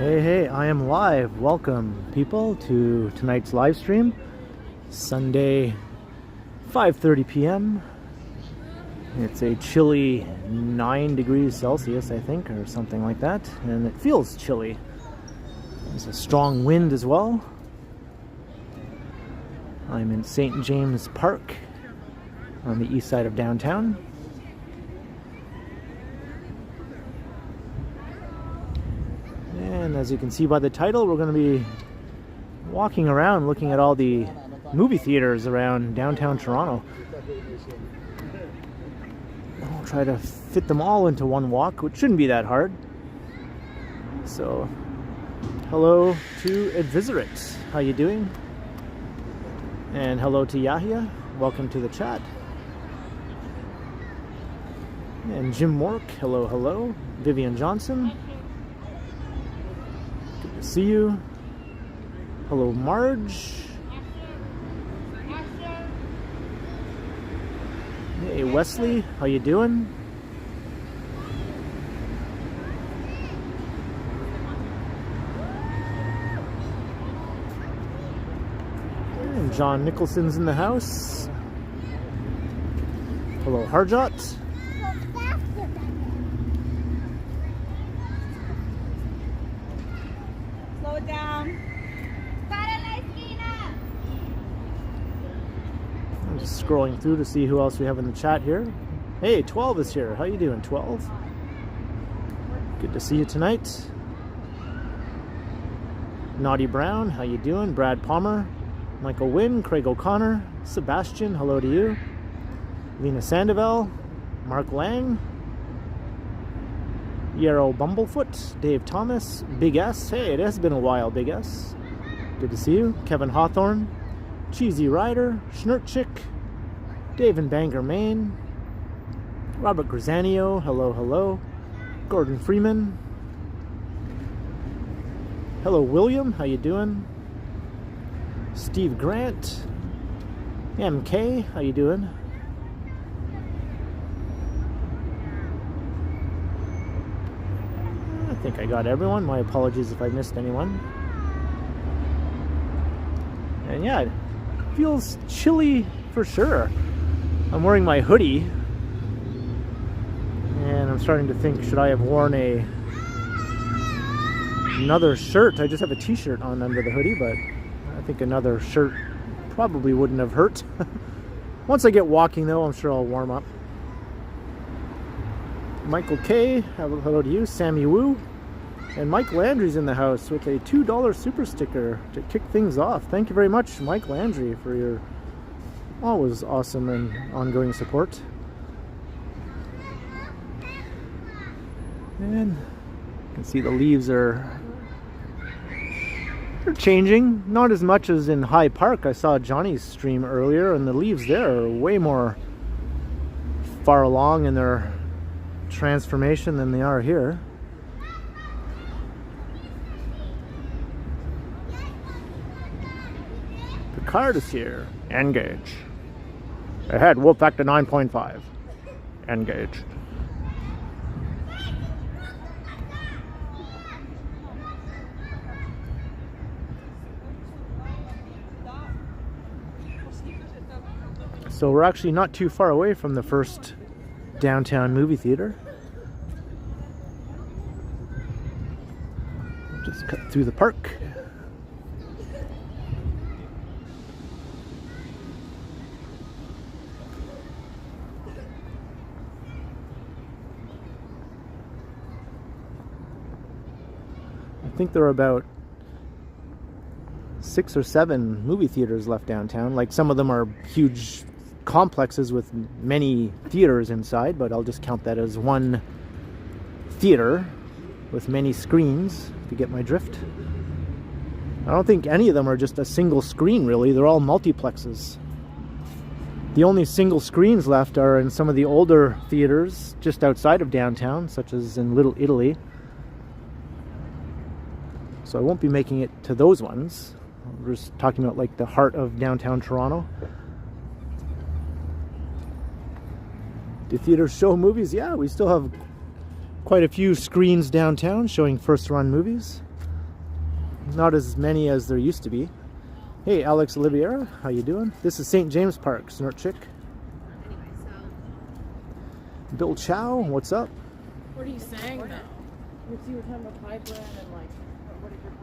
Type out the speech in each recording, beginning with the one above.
Hey, I am live. Welcome, people, to tonight's live stream. Sunday, 5:30 p.m. It's a chilly 9 degrees Celsius, I think, or something like that, and it feels chilly. There's a strong wind as well. I'm in St. James Park on the east side of downtown. And as you can see by the title, we're going to be walking around looking at all the movie theaters around downtown Toronto. I'll try to fit them all into one walk, which shouldn't be that hard. So, hello to Advisorit. How you doing? And hello to Yahya. Welcome to the chat. And Jim Mork. Hello. Vivian Johnson. Good to see you. Hello, Marge. Hey, Wesley. How you doing? And John Nicholson's in the house. Hello, Harjot. I'm just scrolling through to see who else we have in the chat here. Hey, 12 is here. How you doing, 12? Good to see you tonight. Naughty Brown, how you doing? Brad Palmer, Michael Wynn, Craig O'Connor, Sebastian, hello to you. Lena Sandoval, Mark Lang, Yarrow Bumblefoot, Dave Thomas, Big S. Hey, it has been a while, Big S. Good to see you. Kevin Hawthorne, Cheesy Rider, Schnurtchick, Dave in Bangor, Maine, Robert Grzanio, hello. Gordon Freeman. Hello, William, how you doing? Steve Grant, MK, how you doing? I think I got everyone. My apologies if I missed anyone. And yeah, it feels chilly for sure. I'm wearing my hoodie, and I'm starting to think, should I have worn another shirt? I just have a t-shirt on under the hoodie, but I think another shirt probably wouldn't have hurt. Once I get walking though, I'm sure I'll warm up. Michael K, hello to you. Sammy Woo. And Mike Landry's in the house with a $2 super sticker to kick things off. Thank you very much, Mike Landry, for your always awesome and ongoing support. And you can see the leaves are changing. Not as much as in High Park. I saw Johnny's stream earlier, and the leaves there are way more far along in their transformation than they are here. Picard is here. Engage. Ahead, wolf factor 9.5. Engage. So we're actually not too far away from the first downtown movie theater. Just cut through the park. I think there are about 6 or 7 movie theaters left downtown. Like, some of them are huge complexes with many theaters inside, but I'll just count that as one theater with many screens, if you get my drift. I don't think any of them are just a single screen, really. They're all multiplexes. The only single screens left are in some of the older theaters just outside of downtown, such as in Little Italy. So I won't be making it to those ones. We're just talking about like the heart of downtown Toronto. Do theaters show movies? Yeah, we still have quite a few screens downtown showing first run movies. not as many as there used to be. Hey, Alex Oliveira, how you doing? This is St. James Park, Snortchick. Bill Chow, what's up? What are you saying though? You were talking about hybrid and like, what is your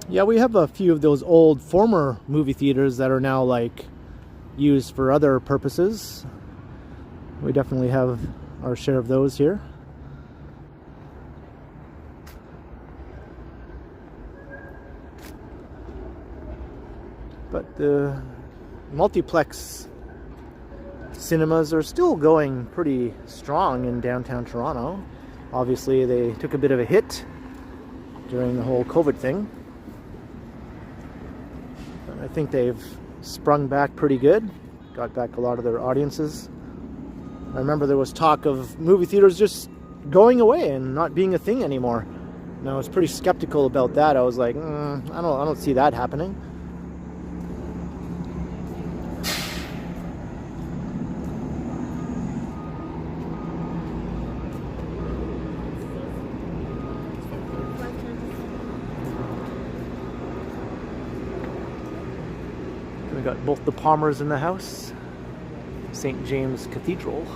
Yeah, we have a few of those old former movie theaters that are now like used for other purposes. We definitely have our share of those here. But the multiplex cinemas are still going pretty strong in downtown Toronto. Obviously, they took a bit of a hit during the whole COVID thing. I think they've sprung back pretty good, got back a lot of their audiences. I remember there was talk of movie theaters just going away and not being a thing anymore. And I was pretty skeptical about that. I was like, I don't see that happening. We got both the Palmers in the house. St. James Cathedral.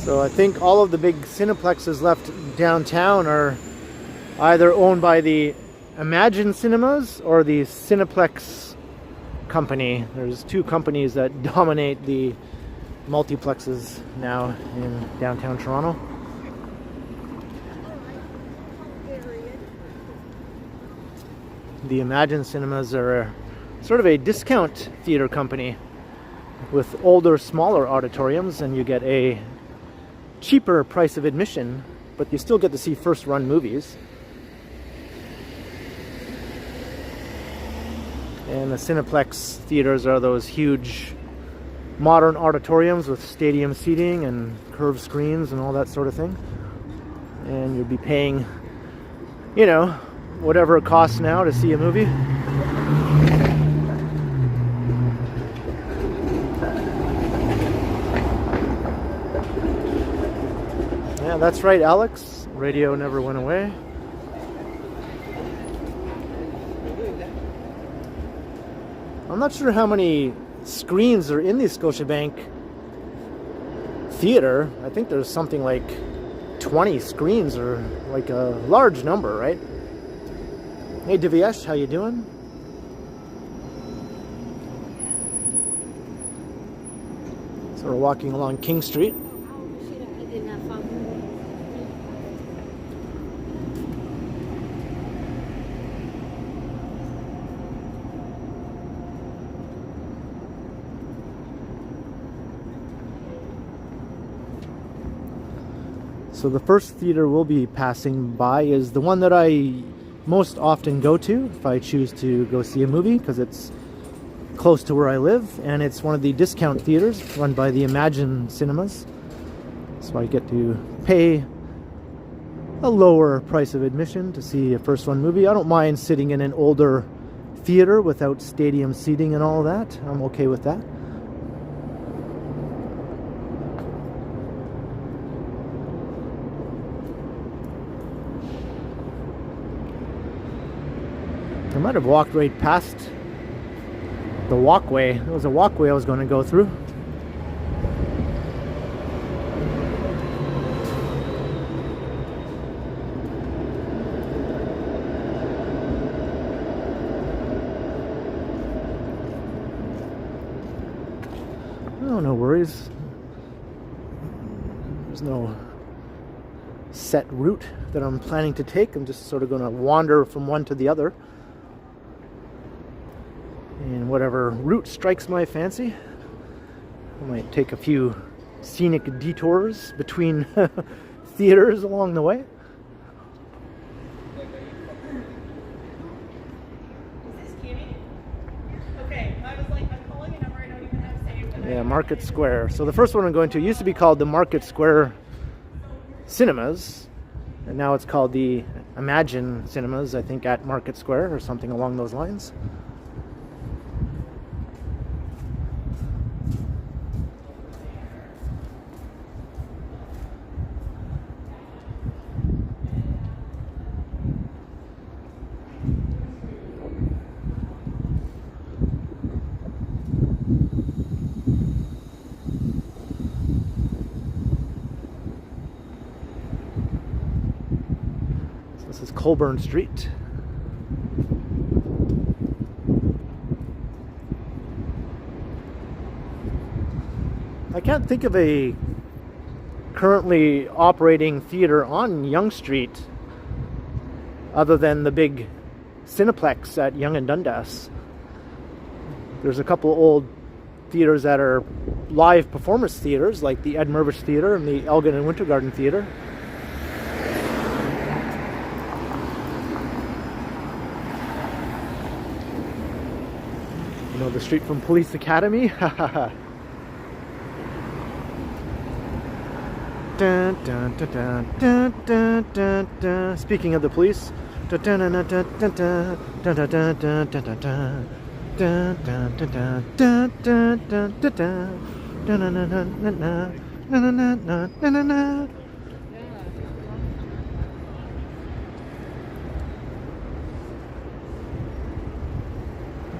So I think all of the big Cineplexes left downtown are either owned by the Imagine Cinemas or the Cineplex company. There's two companies that dominate the multiplexes now in downtown Toronto. The Imagine Cinemas are sort of a discount theater company with older, smaller auditoriums, and you get a cheaper price of admission, but you still get to see first run movies. And the Cineplex theaters are those huge modern auditoriums with stadium seating and curved screens and all that sort of thing. And you'll be paying, you know, whatever it costs now to see a movie. Yeah, that's right, Alex. Radio never went away. I'm not sure how many screens are in the ScotiaBank theater. I think there's something like 20 screens, or like a large number, right? Hey, Divyesh, how you doing? So we're walking along King Street. So the first theater we'll be passing by is the one that I most often go to if I choose to go see a movie, because it's close to where I live, and it's one of the discount theaters run by the Imagine Cinemas. So I get to pay a lower price of admission to see a first run movie. I don't mind sitting in an older theater without stadium seating and all that. I'm okay with that. I might have walked right past the walkway. There was a walkway I was going to go through. Oh, no worries. There's no set route that I'm planning to take. I'm just sort of going to wander from one to the other. And whatever route strikes my fancy. I might take a few scenic detours between theaters along the way. Yeah, Market Square. So the first one I'm going to used to be called the Market Square Cinemas, and now it's called the Imagine Cinemas, I think, at Market Square or something along those lines. This is Colburn Street. I can't think of a currently operating theater on Yonge Street other than the big Cineplex at Yonge-Dundas. There's a couple old theaters that are live performance theaters, like the Ed Mirvish Theater and the Elgin and Winter Garden Theater. You know the street from Police Academy? Dun, dun, dun, dun, dun, dun, dun, dun. Speaking of the police. Dun, dun, dun, dun, dun, dun, dun, dun, dun, dun, dun, dun, dun. Dun, dun, dun, dun, dun, dun, dun, dun, dun. Dun, dun, dun, dun, dun, dun, dun, dun, dun, dun, dun.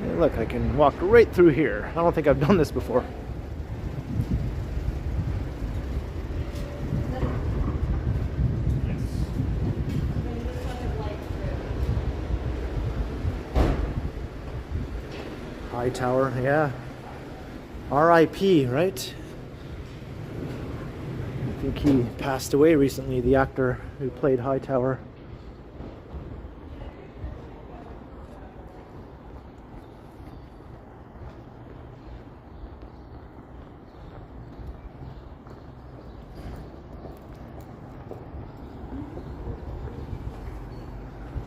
Hey, look, I can walk right through here. I don't think I've done this before. Hightower, yeah. R.I.P., right? I think he passed away recently, the actor who played Hightower.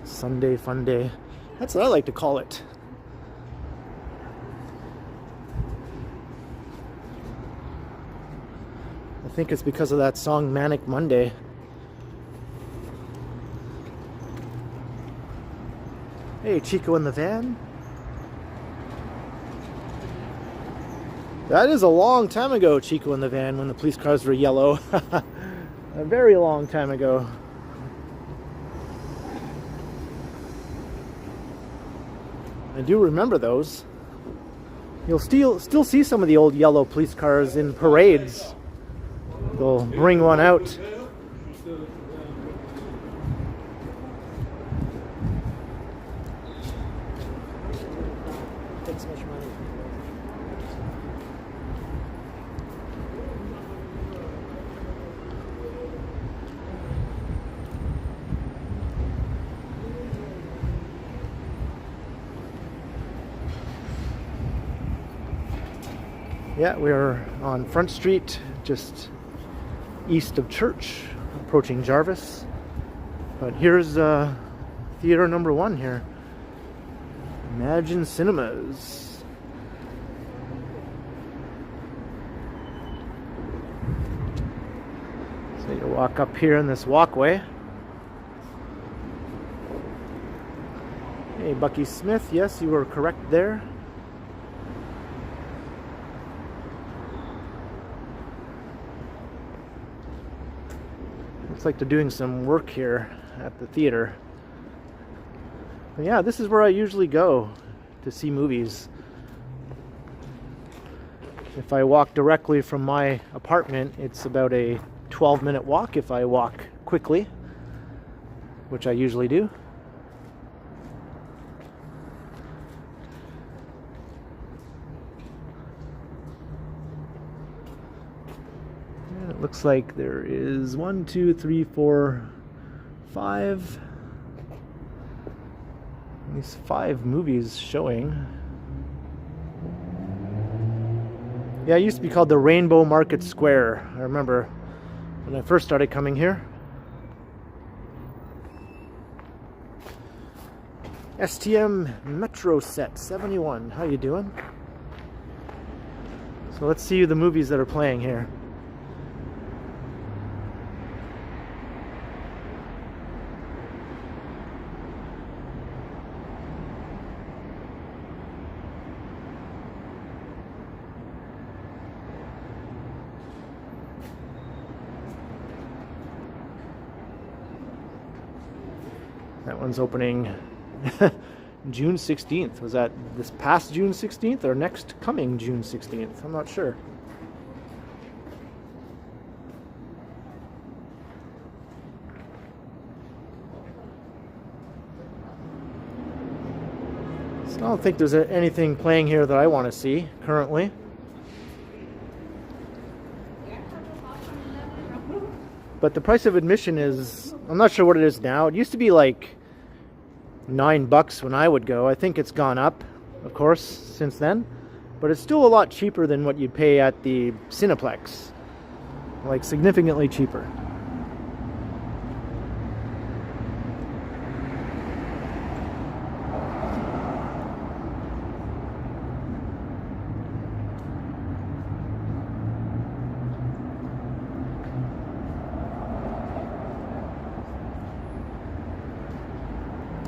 Sunday fun day. That's what I like to call it. I think it's because of that song Manic Monday. Hey, Chico in the van. That is a long time ago, Chico in the van, when the police cars were yellow. A very long time ago. I do remember those. You'll still see some of the old yellow police cars in parades. They'll bring one out. Take so much money. Yeah, we're on Front Street, just east of Church, approaching Jarvis. But here's theater number 1 here. Imagine Cinemas. So you walk up here in this walkway. Hey, Bucky Smith, yes, you were correct there. Looks like they're doing some work here at the theater. But yeah, this is where I usually go to see movies. If I walk directly from my apartment, it's about a 12-minute walk if I walk quickly, which I usually do. It looks like there is 1, 2, 3, 4, 5. At least 5 movies showing. Yeah, it used to be called the Rainbow Market Square. I remember when I first started coming here. STM Metro Set 71. How you doing? So let's see the movies that are playing here. That one's opening June 16th. Was that this past June 16th or next coming June 16th? I'm not sure. So I don't think there's anything playing here that I want to see currently. But the price of admission is, I'm not sure what it is now. It used to be like $9 when I would go. I think it's gone up, of course, since then. But it's still a lot cheaper than what you'd pay at the Cineplex. Like, significantly cheaper.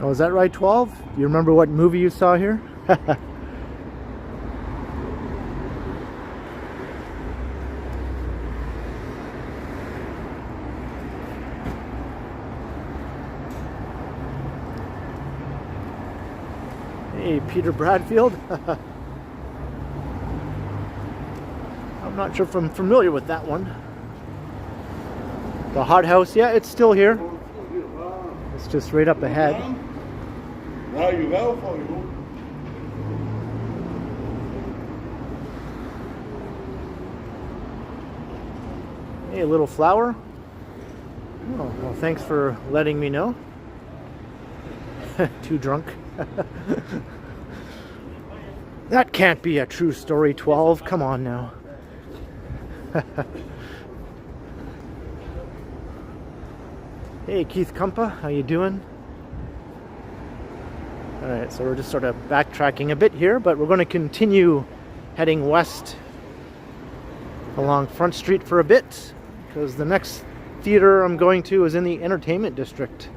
Oh, is that right, 12? Do you remember what movie you saw here? Hey, Peter Bradfield. I'm not sure if I'm familiar with that one. The Hot House, yeah, it's still here. It's just right up ahead. Hey, little flower. Oh, well, thanks for letting me know. Too drunk. That can't be a true story, 12. Come on now. Hey, Keith Kumpa, how you doing? Alright, so we're just sort of backtracking a bit here, but we're going to continue heading west along Front Street for a bit, because the next theater I'm going to is in the entertainment district.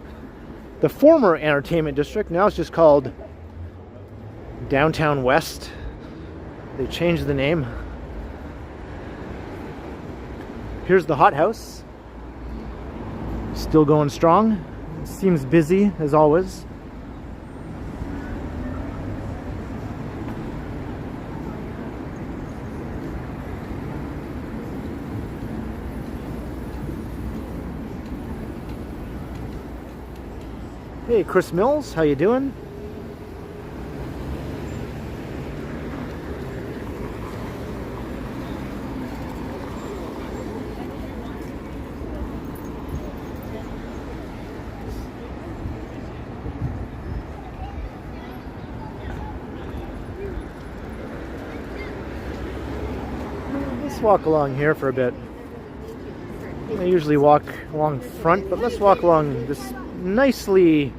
The former entertainment district, now it's just called Downtown West. They changed the name. Here's the Hot House. Still going strong. It seems busy as always. Hey, Chris Mills, how you doing? Let's walk along here for a bit. I usually walk along front, but let's walk along this nicely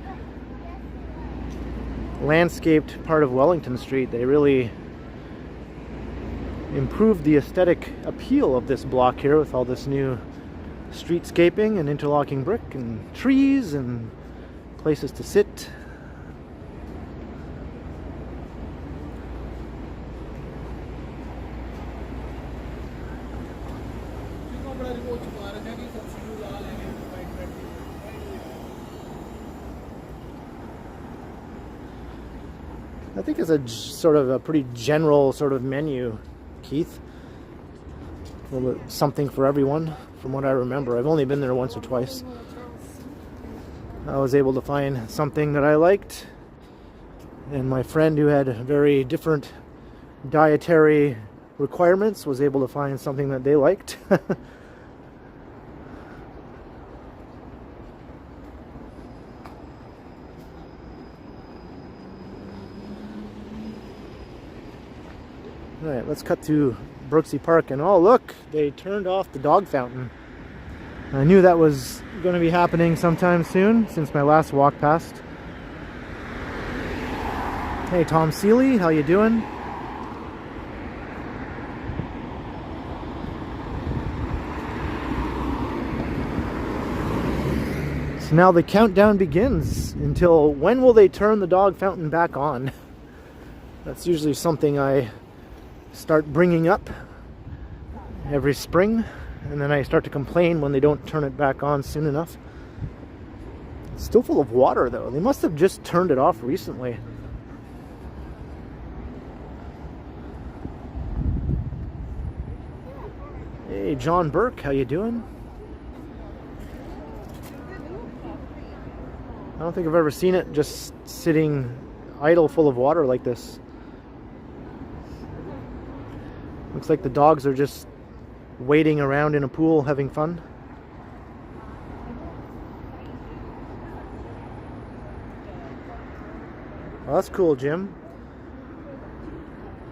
landscaped part of Wellington Street. They really improved the aesthetic appeal of this block here with all this new streetscaping and interlocking brick and trees and places to sit. I think it's a sort of a pretty general sort of menu, Keith. A little bit something for everyone, from what I remember. I've only been there once or twice. I was able to find something that I liked, and my friend who had very different dietary requirements was able to find something that they liked. Alright, let's cut to Brooksea Park, and oh look, they turned off the dog fountain. I knew that was going to be happening sometime soon, since my last walk past. Hey, Tom Seeley, how you doing? So now the countdown begins until when will they turn the dog fountain back on? That's usually something I start bringing up every spring, and then I start to complain when they don't turn it back on soon enough. It's still full of water though. They must have just turned it off recently. Hey, John Burke, how you doing? I don't think I've ever seen it just sitting idle full of water like this. Looks like the dogs are just wading around in a pool having fun. Well, that's cool, Jim.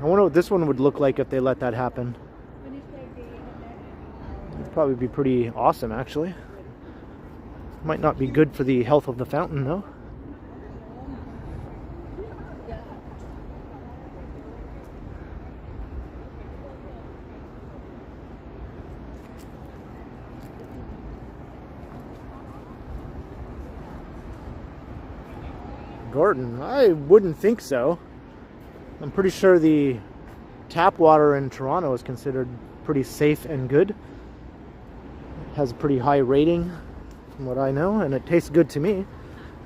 I wonder what this one would look like if they let that happen. It'd probably be pretty awesome, actually. Might not be good for the health of the fountain, though. Gordon, I wouldn't think so. I'm pretty sure the tap water in Toronto is considered pretty safe and good. It has a pretty high rating from what I know, and it tastes good to me.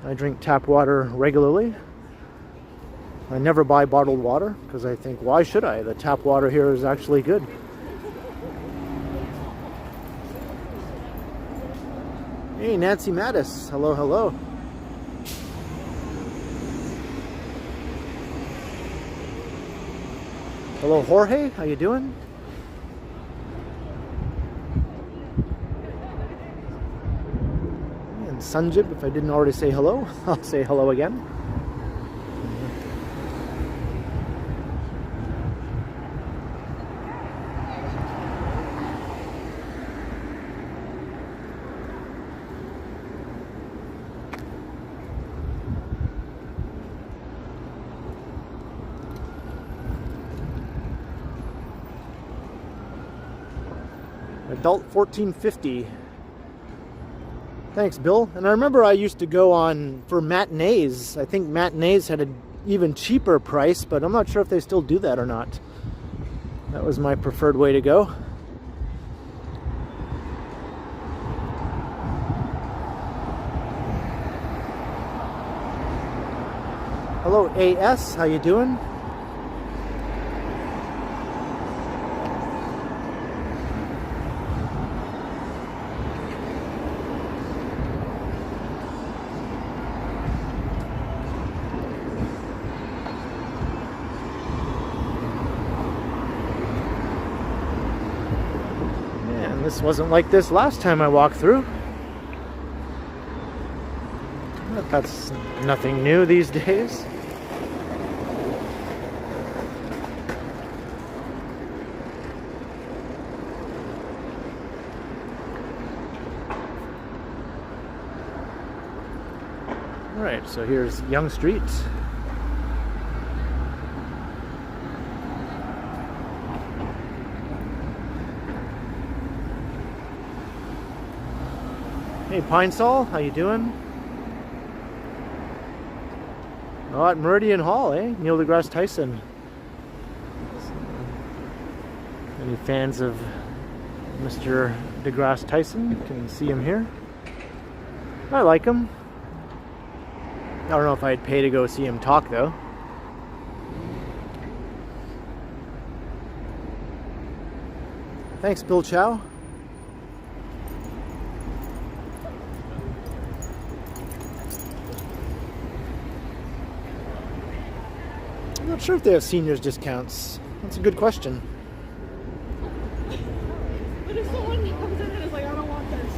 I drink tap water regularly. I never buy bottled water because I think, why should I? The tap water here is actually good. Hey, Nancy Mattis. Hello, hello. Hello, Jorge. How you doing? And Sanjib, if I didn't already say hello, I'll say hello again. Adult 1450. Thanks, Bill. And I remember I used to go on for matinees. I think matinees had an even cheaper price, but I'm not sure if they still do that or not. That was my preferred way to go. Hello, AS. How you doing? This wasn't like this last time I walked through. But that's nothing new these days. Alright, so here's Yonge Street. Hey, Pine Sol, how you doing? Oh, at Meridian Hall, eh? Neil deGrasse Tyson. Any fans of Mr. deGrasse Tyson? You can see him here. I like him. I don't know if I'd pay to go see him talk, though. Thanks, Bill Chow. I'm not sure if they have seniors discounts. That's a good question. But if someone comes in and is like, I don't want this.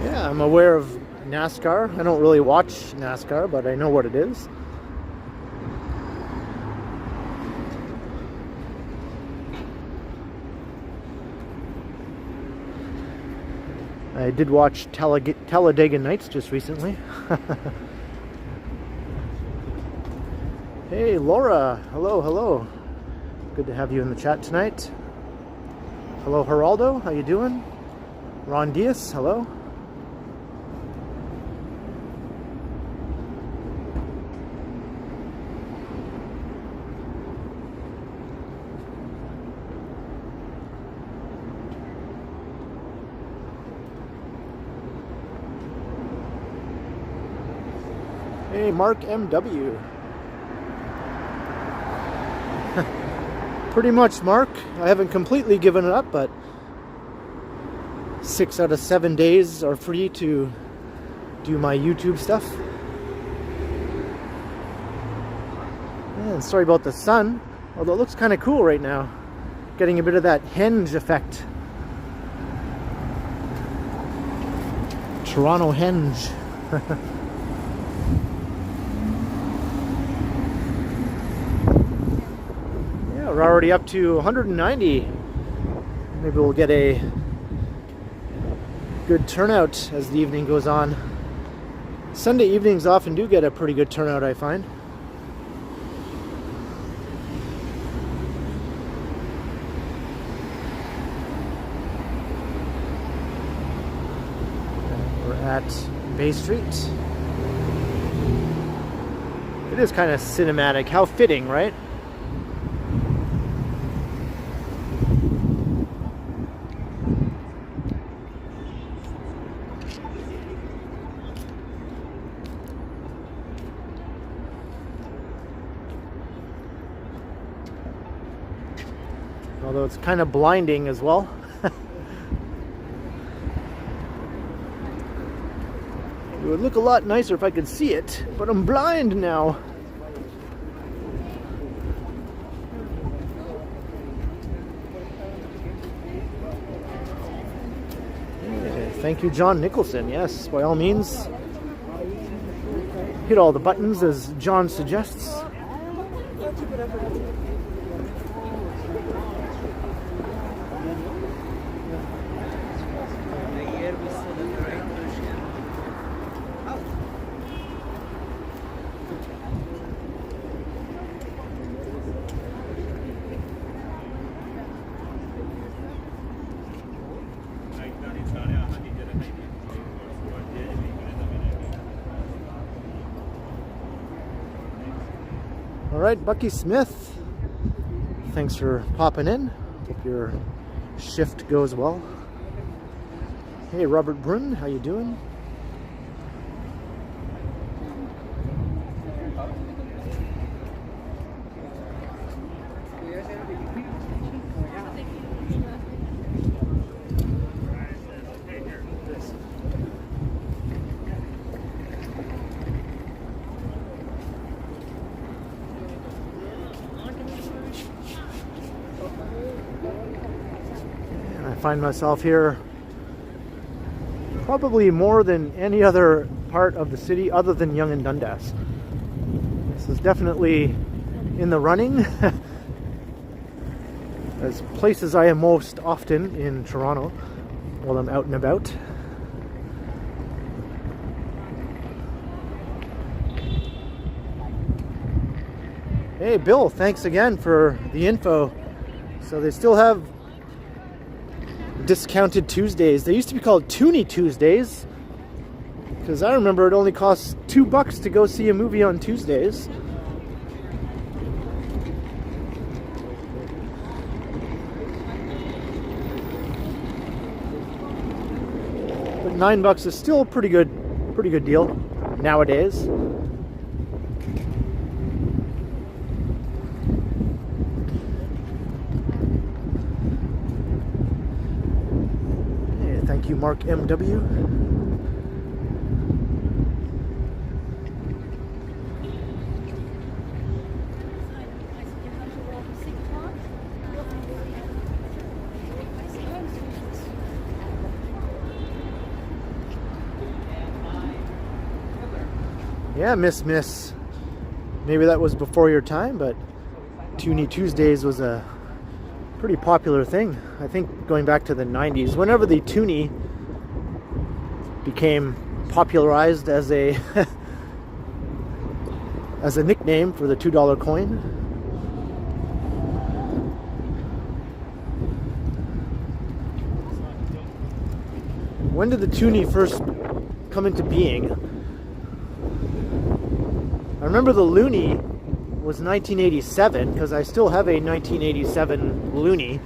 Yeah, I'm aware of NASCAR. I don't really watch NASCAR, but I know what it is. I did watch Talladega Nights just recently. Hey Laura, hello, hello. Good to have you in the chat tonight. Hello Geraldo, how you doing? Ron Diaz, hello. Hey Mark MW. Pretty much, Mark. I haven't completely given it up, but 6 out of 7 days are free to do my YouTube stuff. And sorry about the sun, although it looks kind of cool right now. Getting a bit of that henge effect. Toronto henge. We're already up to 190. Maybe we'll get a good turnout as the evening goes on. Sunday evenings often do get a pretty good turnout, I find. We're at Bay Street. It is kind of cinematic. How fitting, right? Although it's kind of blinding as well. It would look a lot nicer if I could see it, but I'm blind now. Thank you, John Nicholson. Yes, by all means, hit all the buttons as John suggests. All right, Bucky Smith, thanks for popping in. Hope your shift goes well. Hey, Robert Brun, how you doing? Find myself here probably more than any other part of the city other than Yonge-Dundas. This is definitely in the running as places I am most often in Toronto while I'm out and about. Hey Bill, thanks again for the info. So they still have discounted Tuesdays. They used to be called Toonie Tuesdays, because I remember it only cost $2 to go see a movie on Tuesdays. But $9 is still a pretty good deal nowadays. Thank you, Mark MW. Yeah, Miss. Maybe that was before your time, but Toonie Tuesdays was a pretty popular thing. I think going back to the 90s, whenever the Toonie became popularized as a as a nickname for the $2 coin. When did the toonie first come into being? I remember the loonie was 1987 because I still have a 1987 loonie,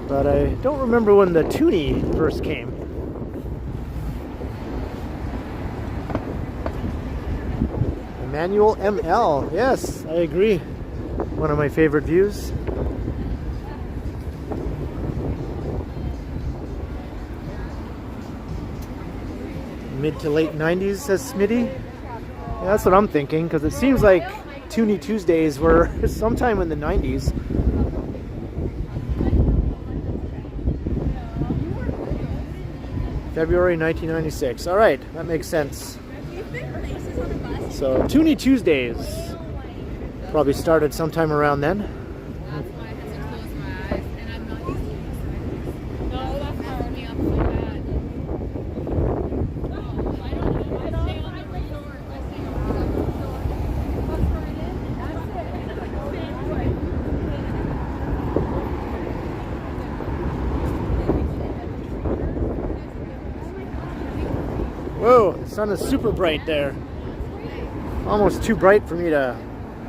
but I don't remember when the toonie first came. Emmanuel ML, yes, I agree. One of my favorite views. Mid to late 90s, says Smitty. Yeah, that's what I'm thinking, because it seems like Toonie Tuesdays were sometime in the 90s. February 1996. All right, that makes sense. So Toonie Tuesdays probably started sometime around then. Whoa, the sun is super bright there. Almost too bright for me to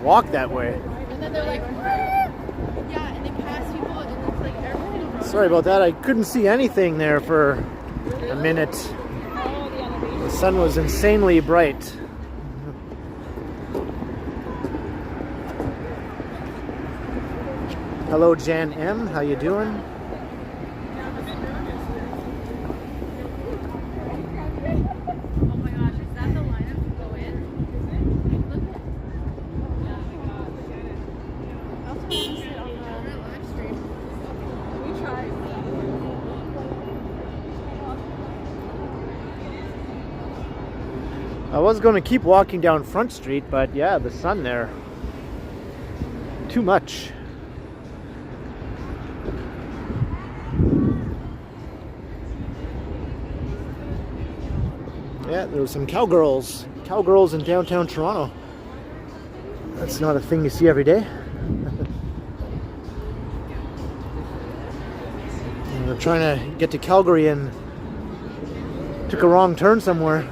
walk that way. And then they're like, yeah, and they pass people and it looks like everything. Sorry about that, I couldn't see anything there for a minute. The sun was insanely bright. Hello Jan M, how you doing? I was going to keep walking down Front Street, but yeah, the sun there. Too much. Yeah, there were some cowgirls in downtown Toronto. That's not a thing you see every day. We're trying to get to Calgary and took a wrong turn somewhere.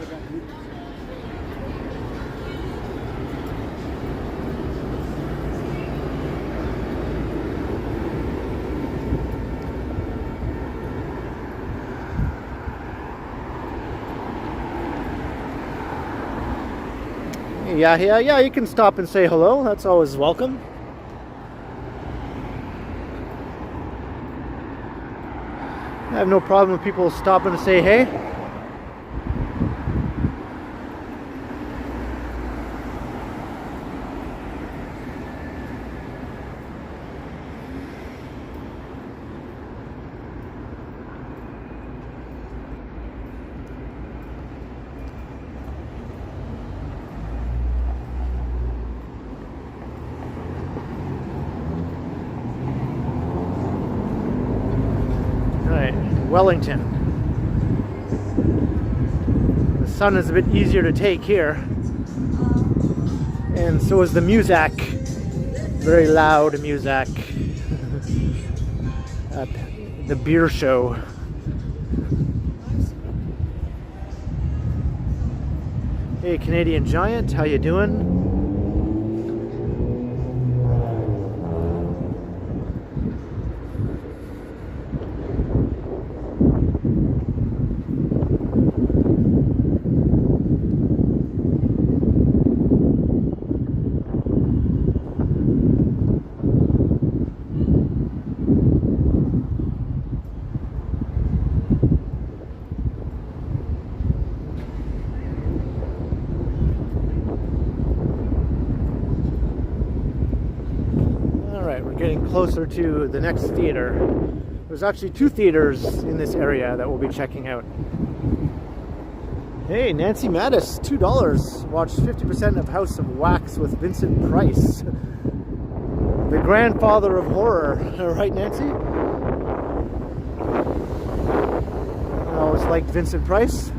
Yeah, you can stop and say hello. That's always welcome. I have no problem with people stopping to say hey. Wellington. The sun is a bit easier to take here, and so is the Muzak. Very loud Muzak at the beer show. Hey Canadian Giant, how you doing? Closer to the next theater. There's actually two theaters in this area that we'll be checking out. Hey, Nancy Mattis, $2. Watched 50% of House of Wax with Vincent Price. The grandfather of horror, right Nancy? I always liked Vincent Price.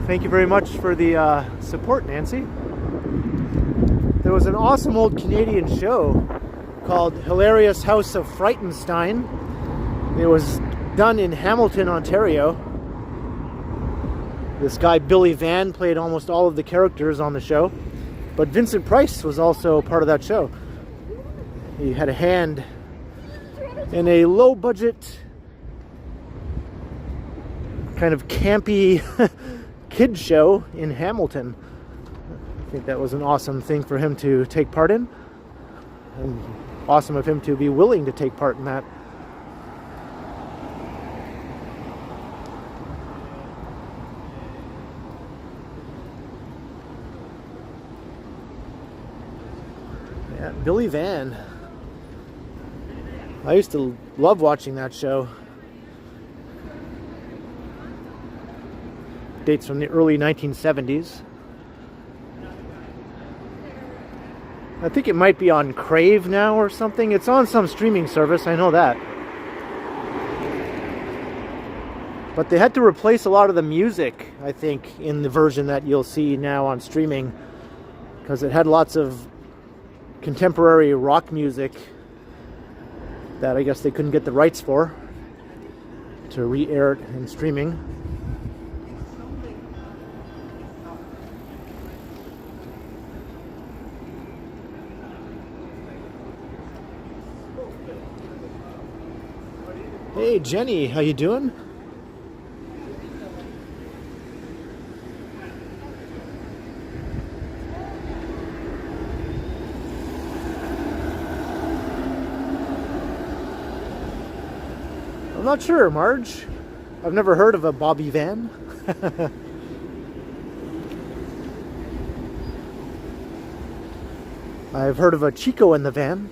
Thank you very much for the support, Nancy. There was an awesome old Canadian show called Hilarious House of Frightenstein. It was done in Hamilton, Ontario. This guy Billy Van played almost all of the characters on the show, but Vincent Price was also part of that show. He had a hand in a low-budget, kind of campy kid show in Hamilton. I think that was an awesome thing for him to take part in, and awesome of him to be willing to take part in that. Yeah, Billy Van. I used to love watching that show. Dates from the early 1970s. I think it might be on Crave now or something. It's on some streaming service, I know that. But they had to replace a lot of the music, I think, in the version that you'll see now on streaming, because it had lots of contemporary rock music that I guess they couldn't get the rights for to re-air it in streaming. Hey Jenny, how you doing? I'm not sure, Marge. I've never heard of a Bobby Van. I've heard of a Chico in the Van.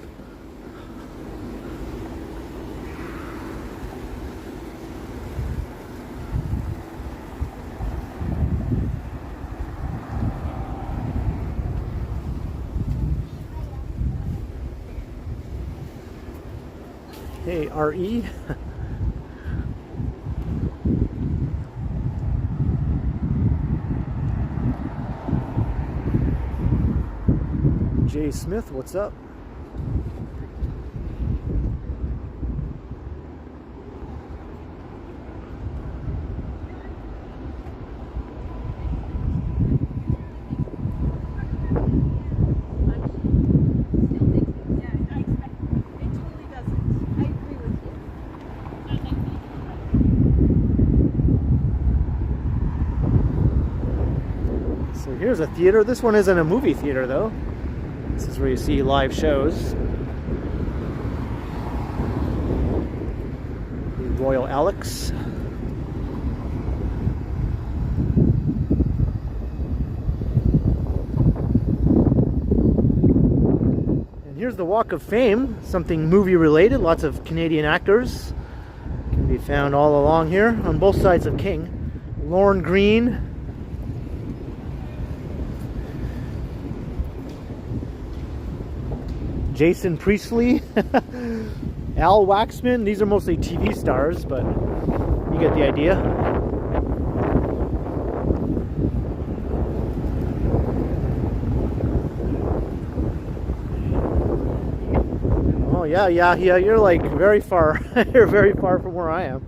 Hey, RE. Jay Smith, what's up? So here's a theater. This one isn't a movie theater though. This is where you see live shows. The Royal Alex. And here's the Walk of Fame, something movie related. Lots of Canadian actors can be found all along here on both sides of King. Lorne Greene. Jason Priestley, Al Waxman. These are mostly TV stars, but you get the idea. Oh yeah, you're like very far. You're very far from where I am.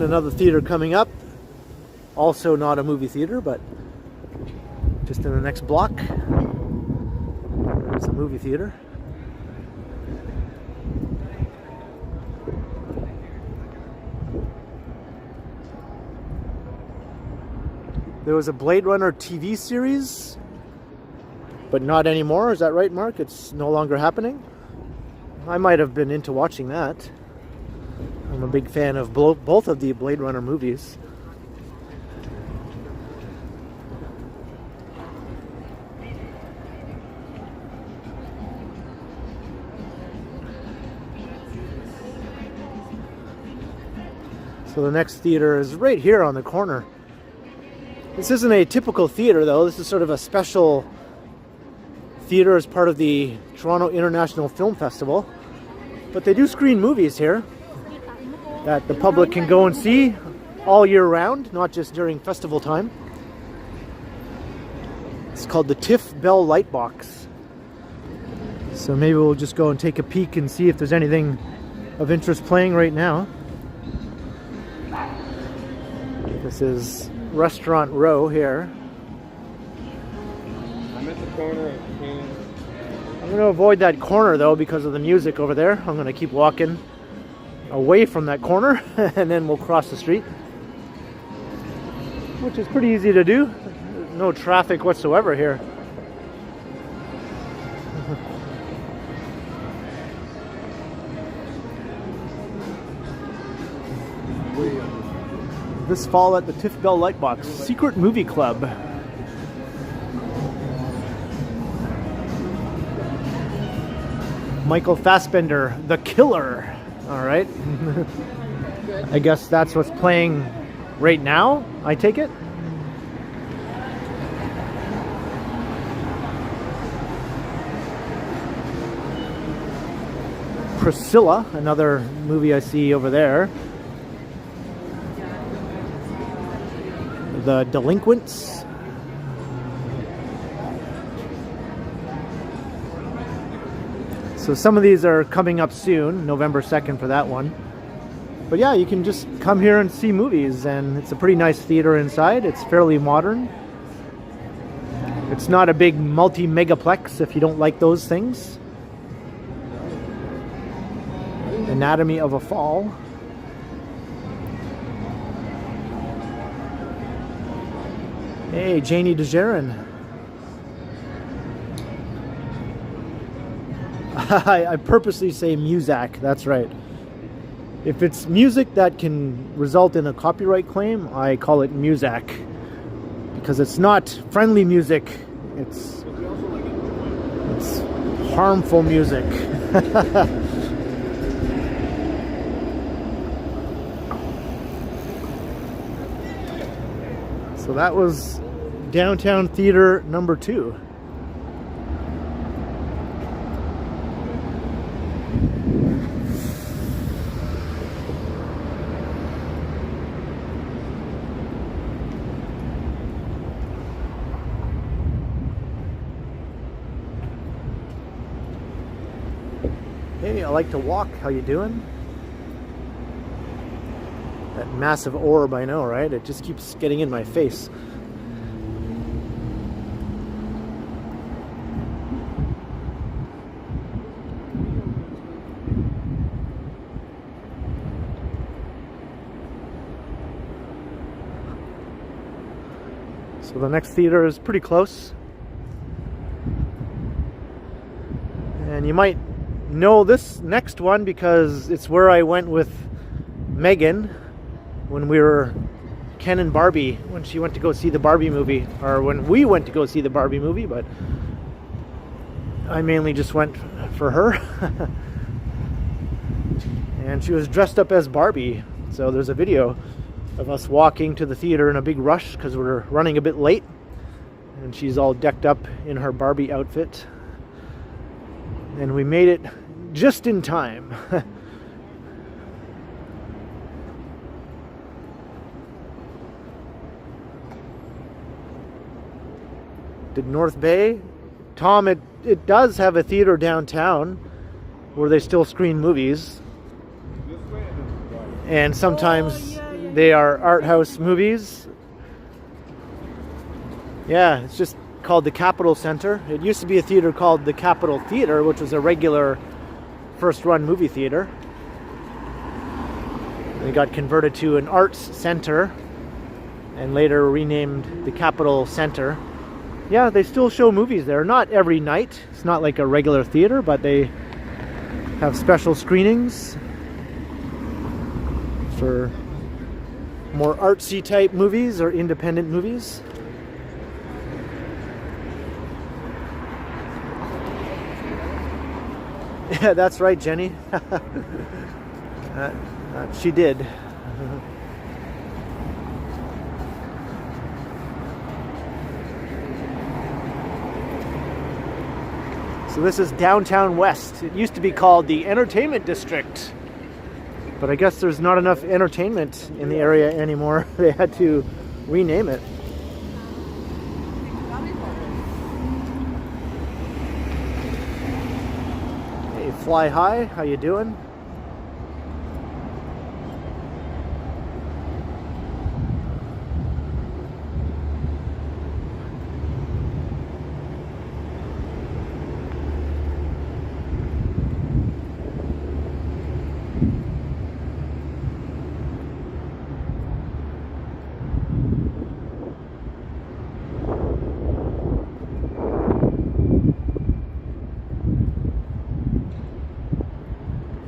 Another theater coming up, also not a movie theater, but just in the next block. There's a movie theater. There was a Blade Runner TV series, but not anymore. Is that right, Mark? It's no longer happening? I might have been into watching that. I'm a big fan of both of the Blade Runner movies. So the next theater is right here on the corner. This isn't a typical theater though. This is sort of a special theater as part of the Toronto International Film Festival. But they do screen movies here that the public can go and see all year round, not just during festival time. It's called the TIFF Bell Lightbox. So maybe we'll just go and take a peek and see if there's anything of interest playing right now. This is Restaurant Row here. I'm at the corner of Ken. I'm going to avoid that corner though because of the music over there. I'm going to keep walking away from that corner and then we'll cross the street, which is pretty easy to do. No traffic whatsoever here. This fall at the TIFF Bell Lightbox, Secret Movie Club. Michael Fassbender, the killer. All right. I guess that's what's playing right now, I take it. Priscilla, another movie I see over there. The Delinquents. So some of these are coming up soon, November 2nd for that one. But yeah, you can just come here and see movies, and it's a pretty nice theater inside. It's fairly modern. It's not a big multi-megaplex if you don't like those things. Anatomy of a Fall. Hey, Janie DeJaren. I purposely say Muzak, that's right. If it's music that can result in a copyright claim, I call it Muzak. Because it's not friendly music, it's harmful music. So that was Downtown Theater number 2. Hey, I like to walk. How you doing? That massive orb, I know, right? It just keeps getting in my face. So the next theater is pretty close. And you might know this next one because it's where I went with Megan when we were Ken and Barbie, when she went to go see the Barbie movie, or when we went to go see the Barbie movie, but I mainly just went for her. And she was dressed up as Barbie, so there's a video of us walking to the theater in a big rush because we're running a bit late, and she's all decked up in her Barbie outfit, and we made it just in time. Did North Bay? Tom, it does have a theater downtown where they still screen movies. And sometimes they are art house movies. Yeah, it's just called the Capitol Center. It used to be a theater called the Capitol Theater, which was a regular first-run movie theater. It got converted to an arts center and later renamed the Capitol Center. Yeah, they still show movies there. Not every night. It's not like a regular theater, but they have special screenings for more artsy type movies or independent movies. Yeah, that's right, Jenny. She did. So this is downtown West. It used to be called the Entertainment District, but I guess there's not enough entertainment in the area anymore. They had to rename it. Hey, Fly High, how you doing?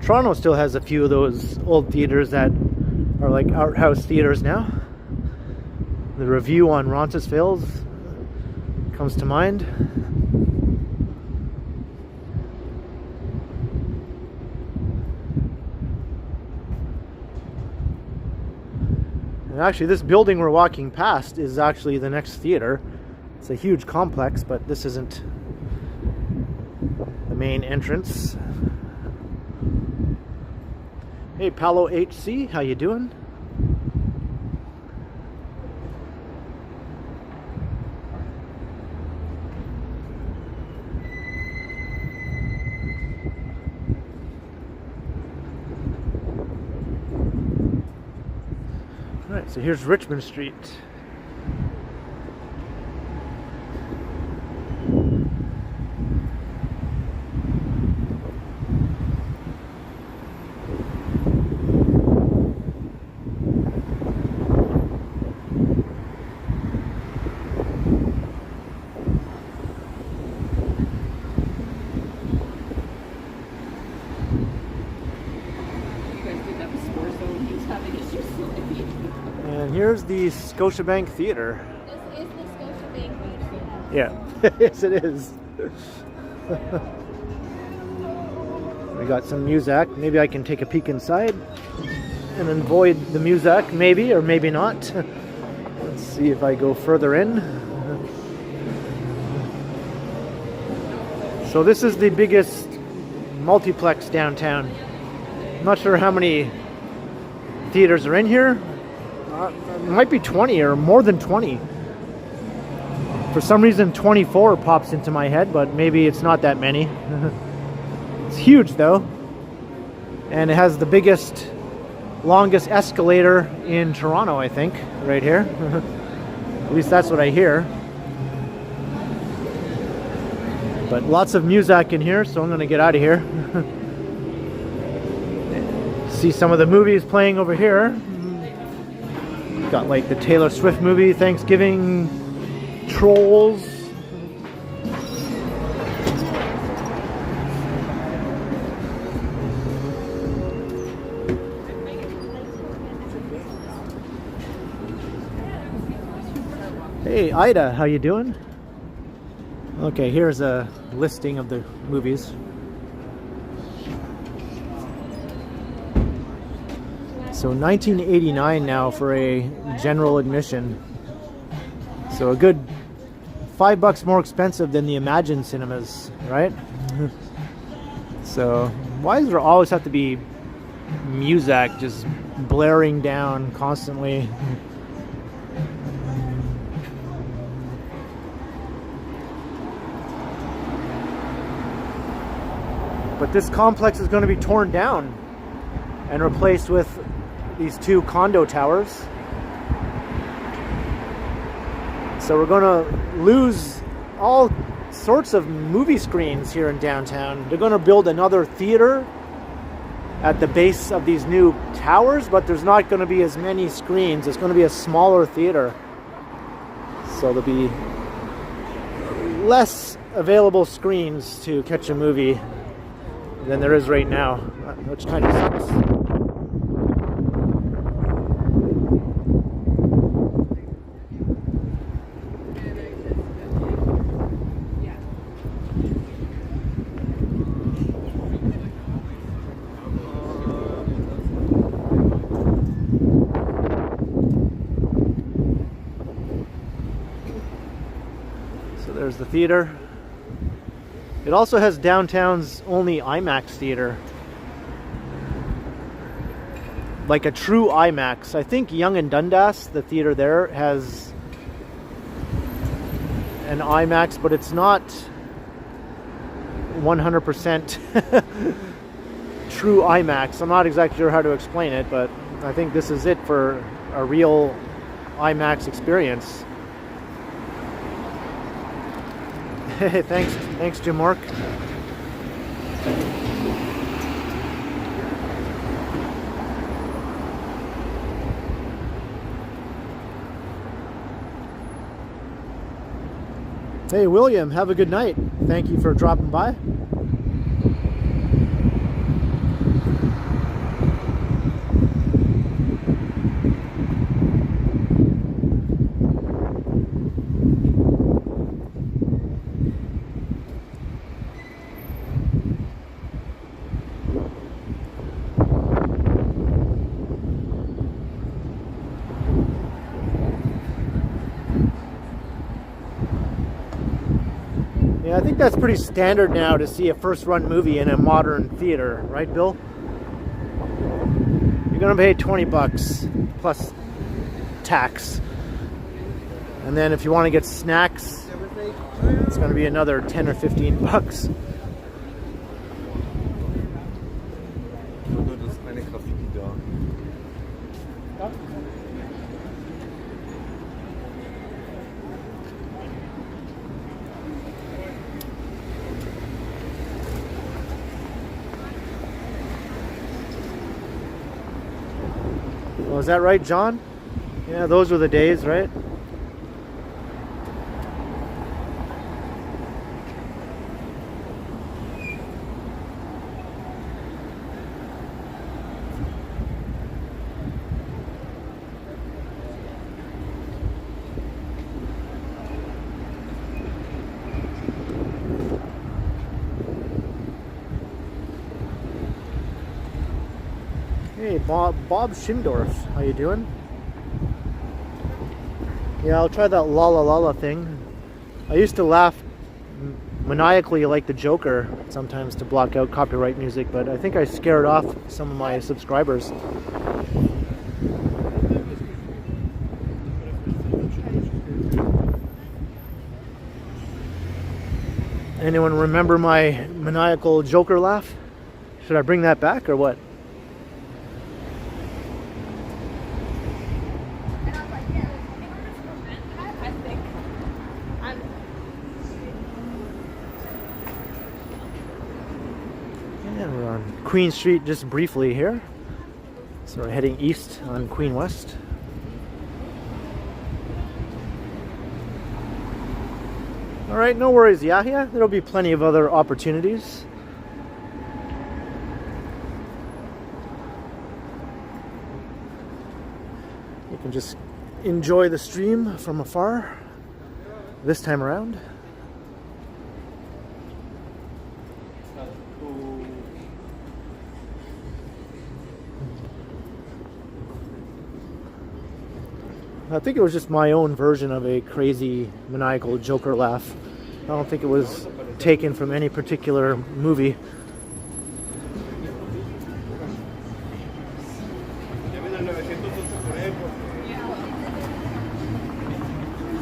Toronto still has a few of those old theaters that are like art house theaters now. The Review on Roncesvalles comes to mind. And actually this building we're walking past is actually the next theater. It's a huge complex, but this isn't the main entrance. Hey, Palo HC, how you doing? All right, so here's Richmond Street. Here's the ScotiaBank Theatre. This is the ScotiaBank Theatre. Yeah, yes it is. We got some music. Maybe I can take a peek inside and avoid the music, maybe or maybe not. Let's see if I go further in. So this is the biggest multiplex downtown. I'm not sure how many theaters are in here. It might be 20 or more than 20. For some reason 24 pops into my head, but maybe it's not that many. It's huge though, and it has the biggest, longest escalator in Toronto, I think, right here. At least that's what I hear. But lots of music in here, so I'm gonna get out of here. See some of the movies playing over here. Got like the Taylor Swift movie, Thanksgiving, Trolls. Hey Ida, how you doing? Okay, here's a listing of the movies. So $19.89 now for a general admission. So a good $5 more expensive than the Imagine cinemas, right? So why does there always have to be music just blaring down constantly? But this complex is going to be torn down and replaced with these two condo towers. So we're going to lose all sorts of movie screens here in downtown. They're going to build another theater at the base of these new towers, but there's not going to be as many screens. It's going to be a smaller theater. So there'll be less available screens to catch a movie than there is right now, which kind of sucks. So there's the theater. It also has downtown's only IMAX theater. Like a true IMAX. I think Yonge-Dundas, the theater there, has an IMAX, but it's not 100% true IMAX. I'm not exactly sure how to explain it, but I think this is it for a real IMAX experience. Hey, thanks, Jim Mark. Hey, William, have a good night. Thank you for dropping by. I think that's pretty standard now to see a first-run movie in a modern theater, right, Bill? You're gonna pay $20 plus tax, and then if you want to get snacks, it's gonna be another 10 or 15 bucks. Oh, is that right, John? Yeah, those were the days, right? Hey, Bob Schindorf, how you doing? Yeah, I'll try that la la la la thing. I used to laugh maniacally like the Joker sometimes to block out copyright music, but I think I scared off some of my subscribers. Anyone remember my maniacal Joker laugh? Should I bring that back or what? Queen Street just briefly here, so we're heading east on Queen West. All right, no worries, Yahya. There'll be plenty of other opportunities. You can just enjoy the stream from afar this time around. I think it was just my own version of a crazy maniacal Joker laugh. I don't think it was taken from any particular movie.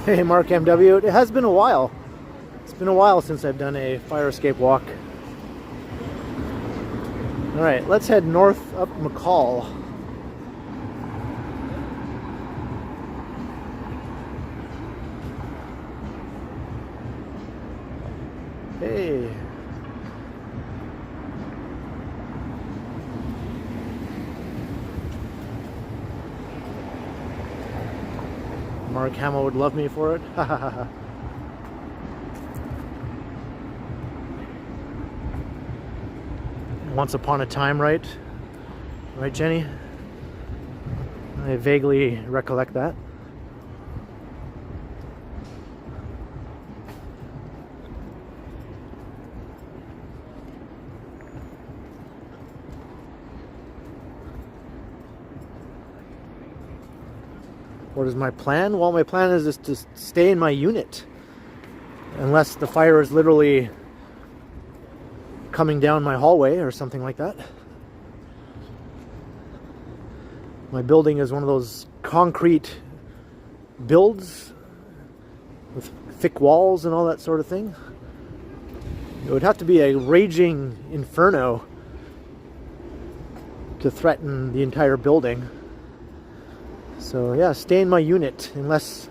Hey, Mark MW. It has been a while. It's been a while since I've done a fire escape walk. All right, let's head north up McCall. Hey. Mark Hamill would love me for it. Ha ha ha ha. Once Upon a Time, right? Right, Jenny? I vaguely recollect that. What is my plan? Well, my plan is just to stay in my unit. Unless the fire is literally coming down my hallway or something like that. My building is one of those concrete builds with thick walls and all that sort of thing. It would have to be a raging inferno to threaten the entire building. So yeah, stay in my unit unless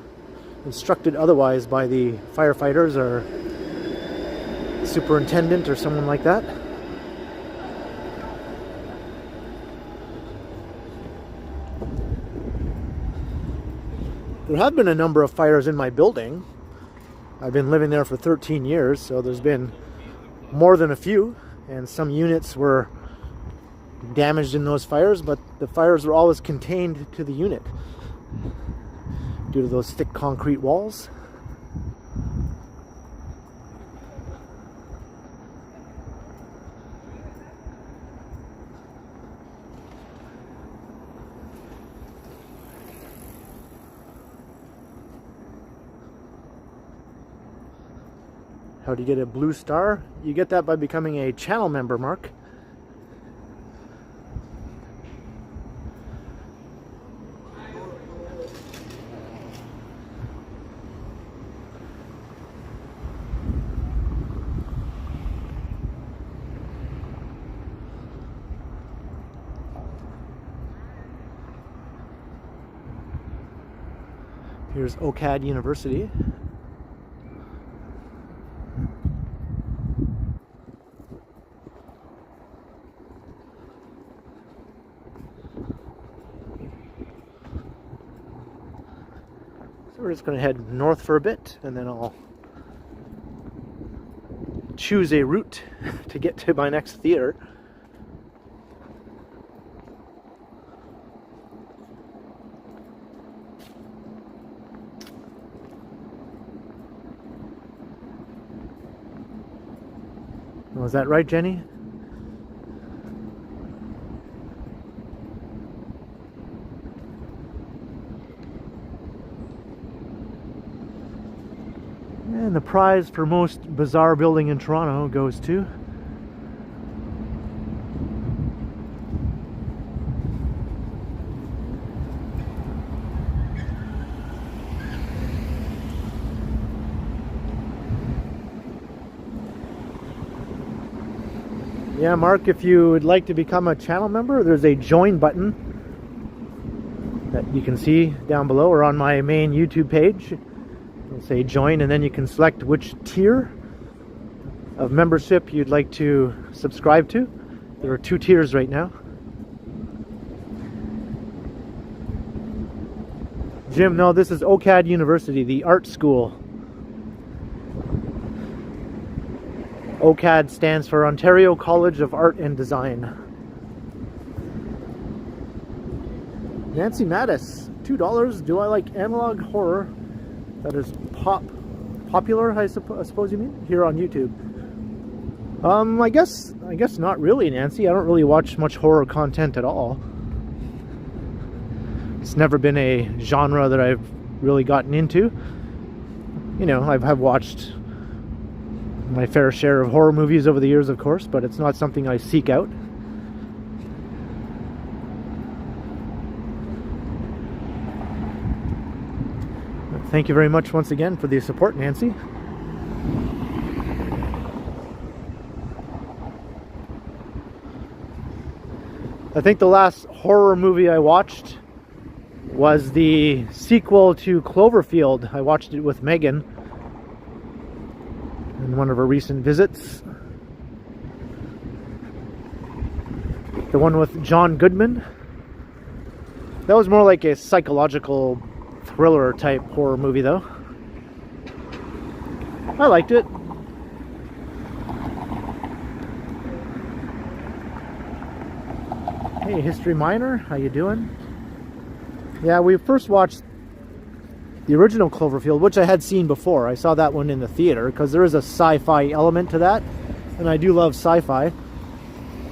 instructed otherwise by the firefighters or superintendent or someone like that. There have been a number of fires in my building. I've been living there for 13 years, so there's been more than a few, and some units were damaged in those fires, but the fires were always contained to the unit due to those thick concrete walls. How do you get a blue star? You get that by becoming a channel member, Mark. Here's OCAD University. So we're just going to head north for a bit, and then I'll choose a route to get to my next theater. Was that right, Jenny? And the prize for most bizarre building in Toronto goes to yeah, Mark, if you would like to become a channel member, there's a join button that you can see down below or on my main YouTube page. It'll say join, and then you can select which tier of membership you'd like to subscribe to. There are 2 tiers right now. Jim, no, this is OCAD University, the art school. OCAD stands for Ontario College of Art and Design. Nancy Mattis, $2. Do I like analog horror that is popular, I suppose you mean, here on YouTube? I guess not really, Nancy. I don't really watch much horror content at all. It's never been a genre that I've really gotten into. You know, I've watched my fair share of horror movies over the years, of course, but it's not something I seek out. Thank you very much once again for the support, Nancy. I think the last horror movie I watched was the sequel to Cloverfield. I watched it with Megan in one of her recent visits. The one with John Goodman. That was more like a psychological thriller type horror movie though. I liked it. Hey, History Minor, how you doing? Yeah, we first watched the original Cloverfield, which I had seen before. I saw that one in the theater because there is a sci-fi element to that, and I do love sci-fi.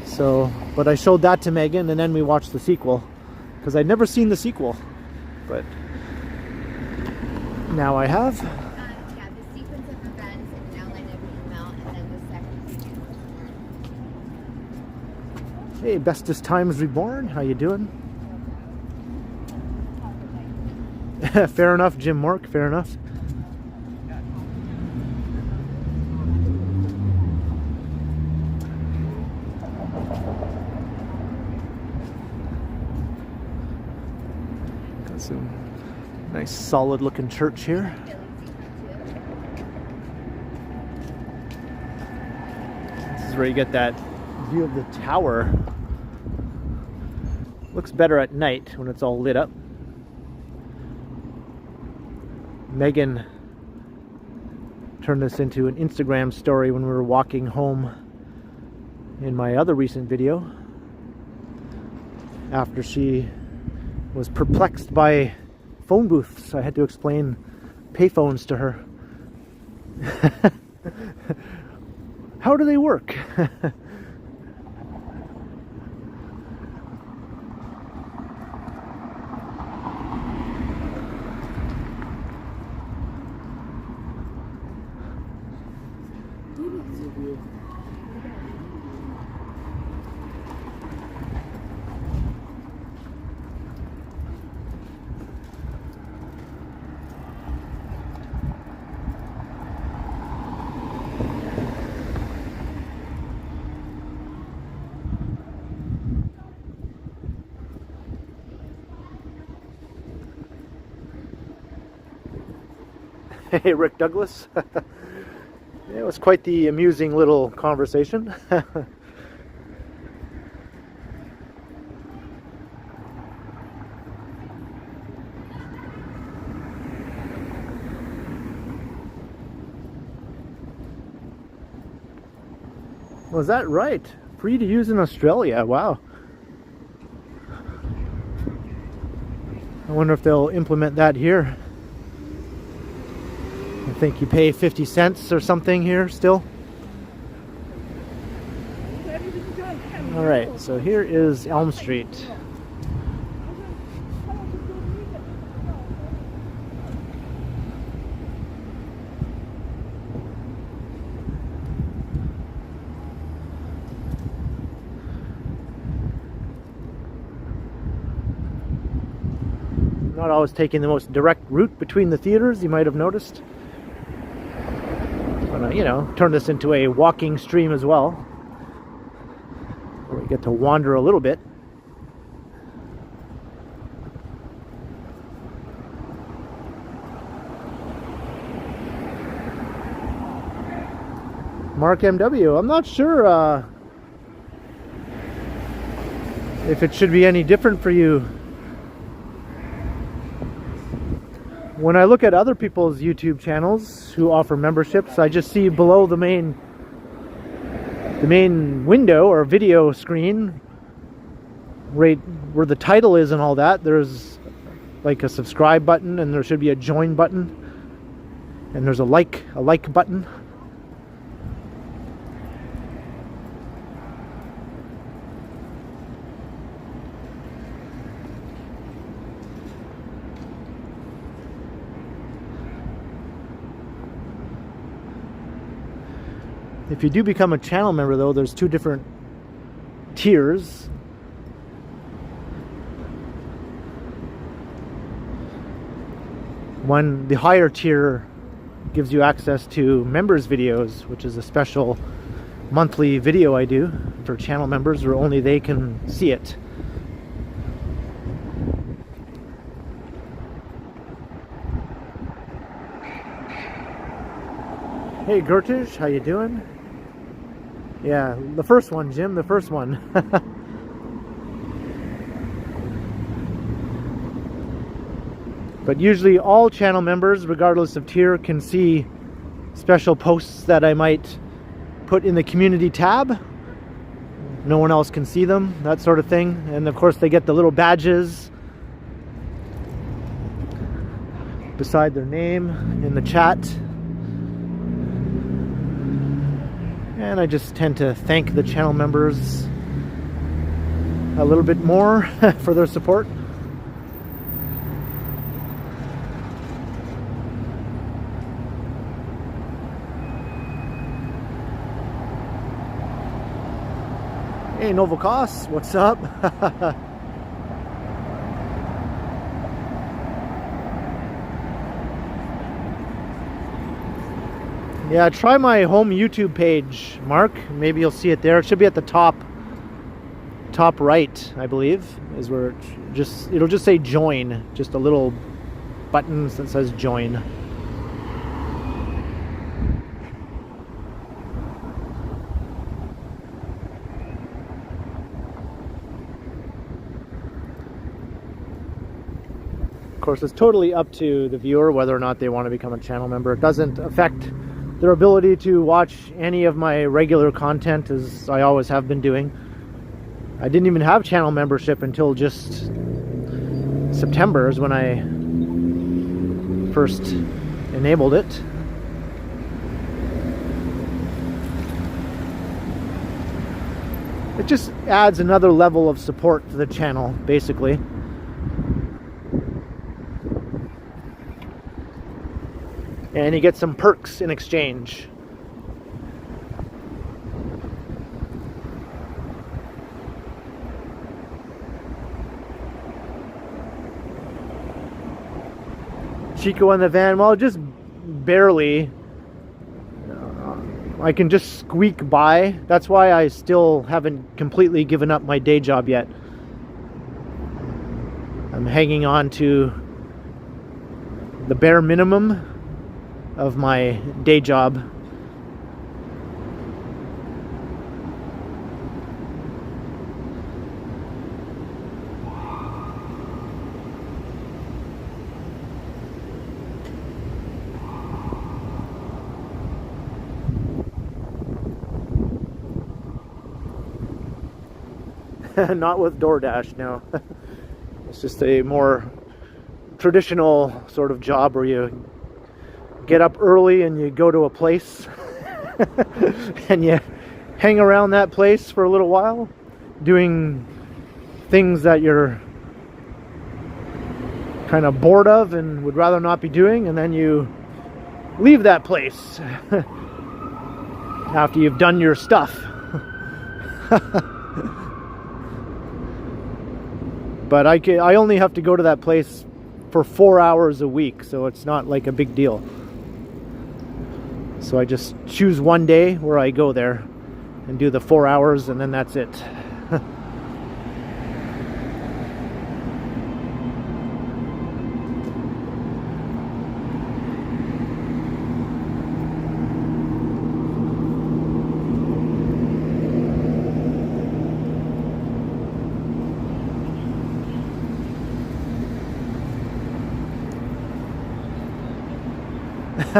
So, but I showed that to Megan, and then we watched the sequel because I'd never seen the sequel, but now I have. Yeah, the sequence of events and an outline of the email, and then the second. Hey, Bestest Times Reborn, how you doing? Fair enough, Jim Mork, fair enough. Got some nice solid looking church here. This is where you get that view of the tower. Looks better at night when it's all lit up. Megan turned this into an Instagram story when we were walking home in my other recent video, after she was perplexed by phone booths. I had to explain payphones to her. How do they work? Hey, Rick Douglas. It was quite the amusing little conversation. Was that right? Free to use in Australia. Wow. I wonder if they'll implement that here. I think you pay 50 cents or something here still. Alright, so here is Elm Street. Not always taking the most direct route between the theaters, you might have noticed. You know, turn this into a walking stream as well, where we get to wander a little bit. Mark MW, I'm not sure if it should be any different for you. When I look at other people's YouTube channels who offer memberships, I just see below the main window or video screen, right where the title is and all that, there's like a subscribe button, and there should be a join button, and there's a like button. If you do become a channel member, though, there's two different tiers. One, the higher tier, gives you access to members videos, which is a special monthly video I do for channel members where only they can see it. Hey Gertish, how you doing? Yeah, the first one, Jim, the first one. But usually all channel members, regardless of tier, can see special posts that I might put in the community tab. No one else can see them, that sort of thing. And of course they get the little badges beside their name in the chat. And I just tend to thank the channel members a little bit more for their support. Hey, Novacos, what's up? Yeah, try my home YouTube page, Mark. Maybe you'll see it there. It should be at the top right, I believe, is where it'll just say join. Just a little button that says join. Of course, it's totally up to the viewer whether or not they want to become a channel member. It doesn't affect their ability to watch any of my regular content, as I always have been doing. I didn't even have channel membership until just September is when I first enabled it. It just adds another level of support to the channel, basically. And you get some perks in exchange. Chico in the van, well, just barely. I can just squeak by. That's why I still haven't completely given up my day job yet. I'm hanging on to the bare minimum of my day job. Not with DoorDash, no. It's just a more traditional sort of job where you get up early and you go to a place and you hang around that place for a little while doing things that you're kind of bored of and would rather not be doing, and then you leave that place after you've done your stuff. But I only have to go to that place for 4 hours a week, so it's not like a big deal. So I just choose one day where I go there and do the 4 hours, and then that's it.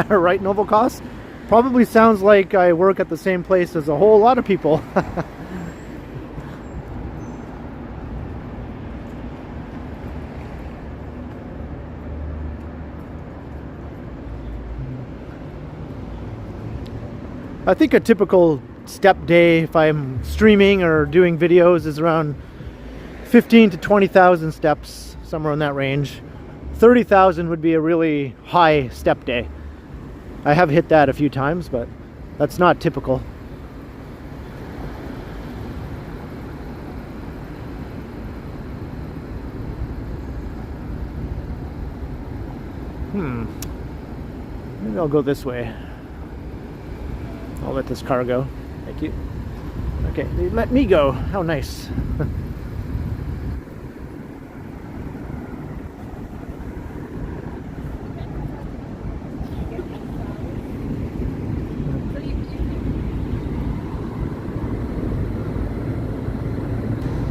Right, Novacos? Probably sounds like I work at the same place as a whole lot of people. I think a typical step day, if I'm streaming or doing videos, is around 15 to 20,000 steps, somewhere in that range. 30,000 would be a really high step day. I have hit that a few times, but that's not typical. Maybe I'll go this way. I'll let this car go. Thank you. Okay, they let me go. How nice.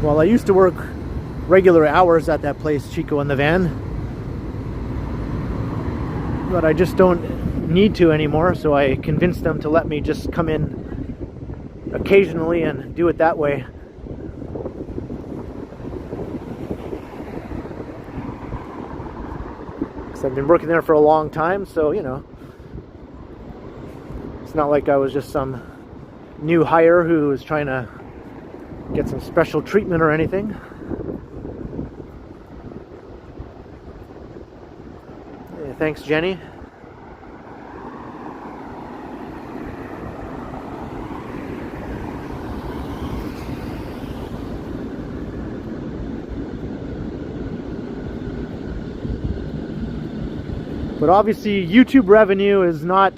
Well, I used to work regular hours at that place, Chico in the Van, but I just don't need to anymore, so I convinced them to let me just come in occasionally and do it that way. Because I've been working there for a long time, so, you know, it's not like I was just some new hire who was trying to get some special treatment or anything. Yeah, thanks, Jenny. But obviously YouTube revenue is not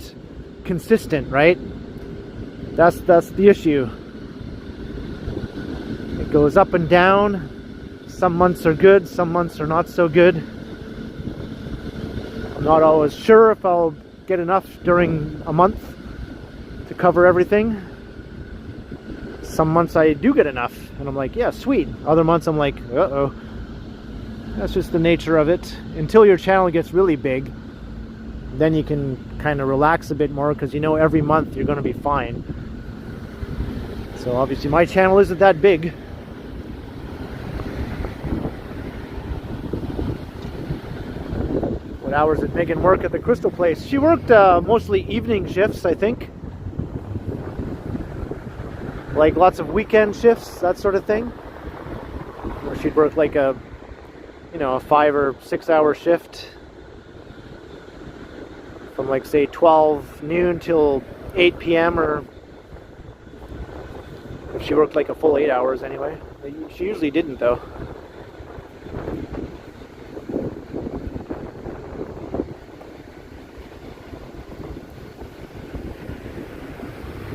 consistent, right? That's the issue. It goes up and down. Some months are good, some months are not so good. I'm not always sure if I'll get enough during a month to cover everything. Some months I do get enough and I'm like, yeah, sweet. Other months I'm like, uh-oh. That's just the nature of it. Until your channel gets really big, then you can kind of relax a bit more, because you know every month you're going to be fine. So obviously my channel isn't that big. What hours did Megan work at the Crystal Place? She worked mostly evening shifts, I think. Like lots of weekend shifts, that sort of thing. Or she'd work like a 5 or 6 hour shift from like say 12 noon till 8 p.m. or if she worked like a full 8 hours anyway. She usually didn't though.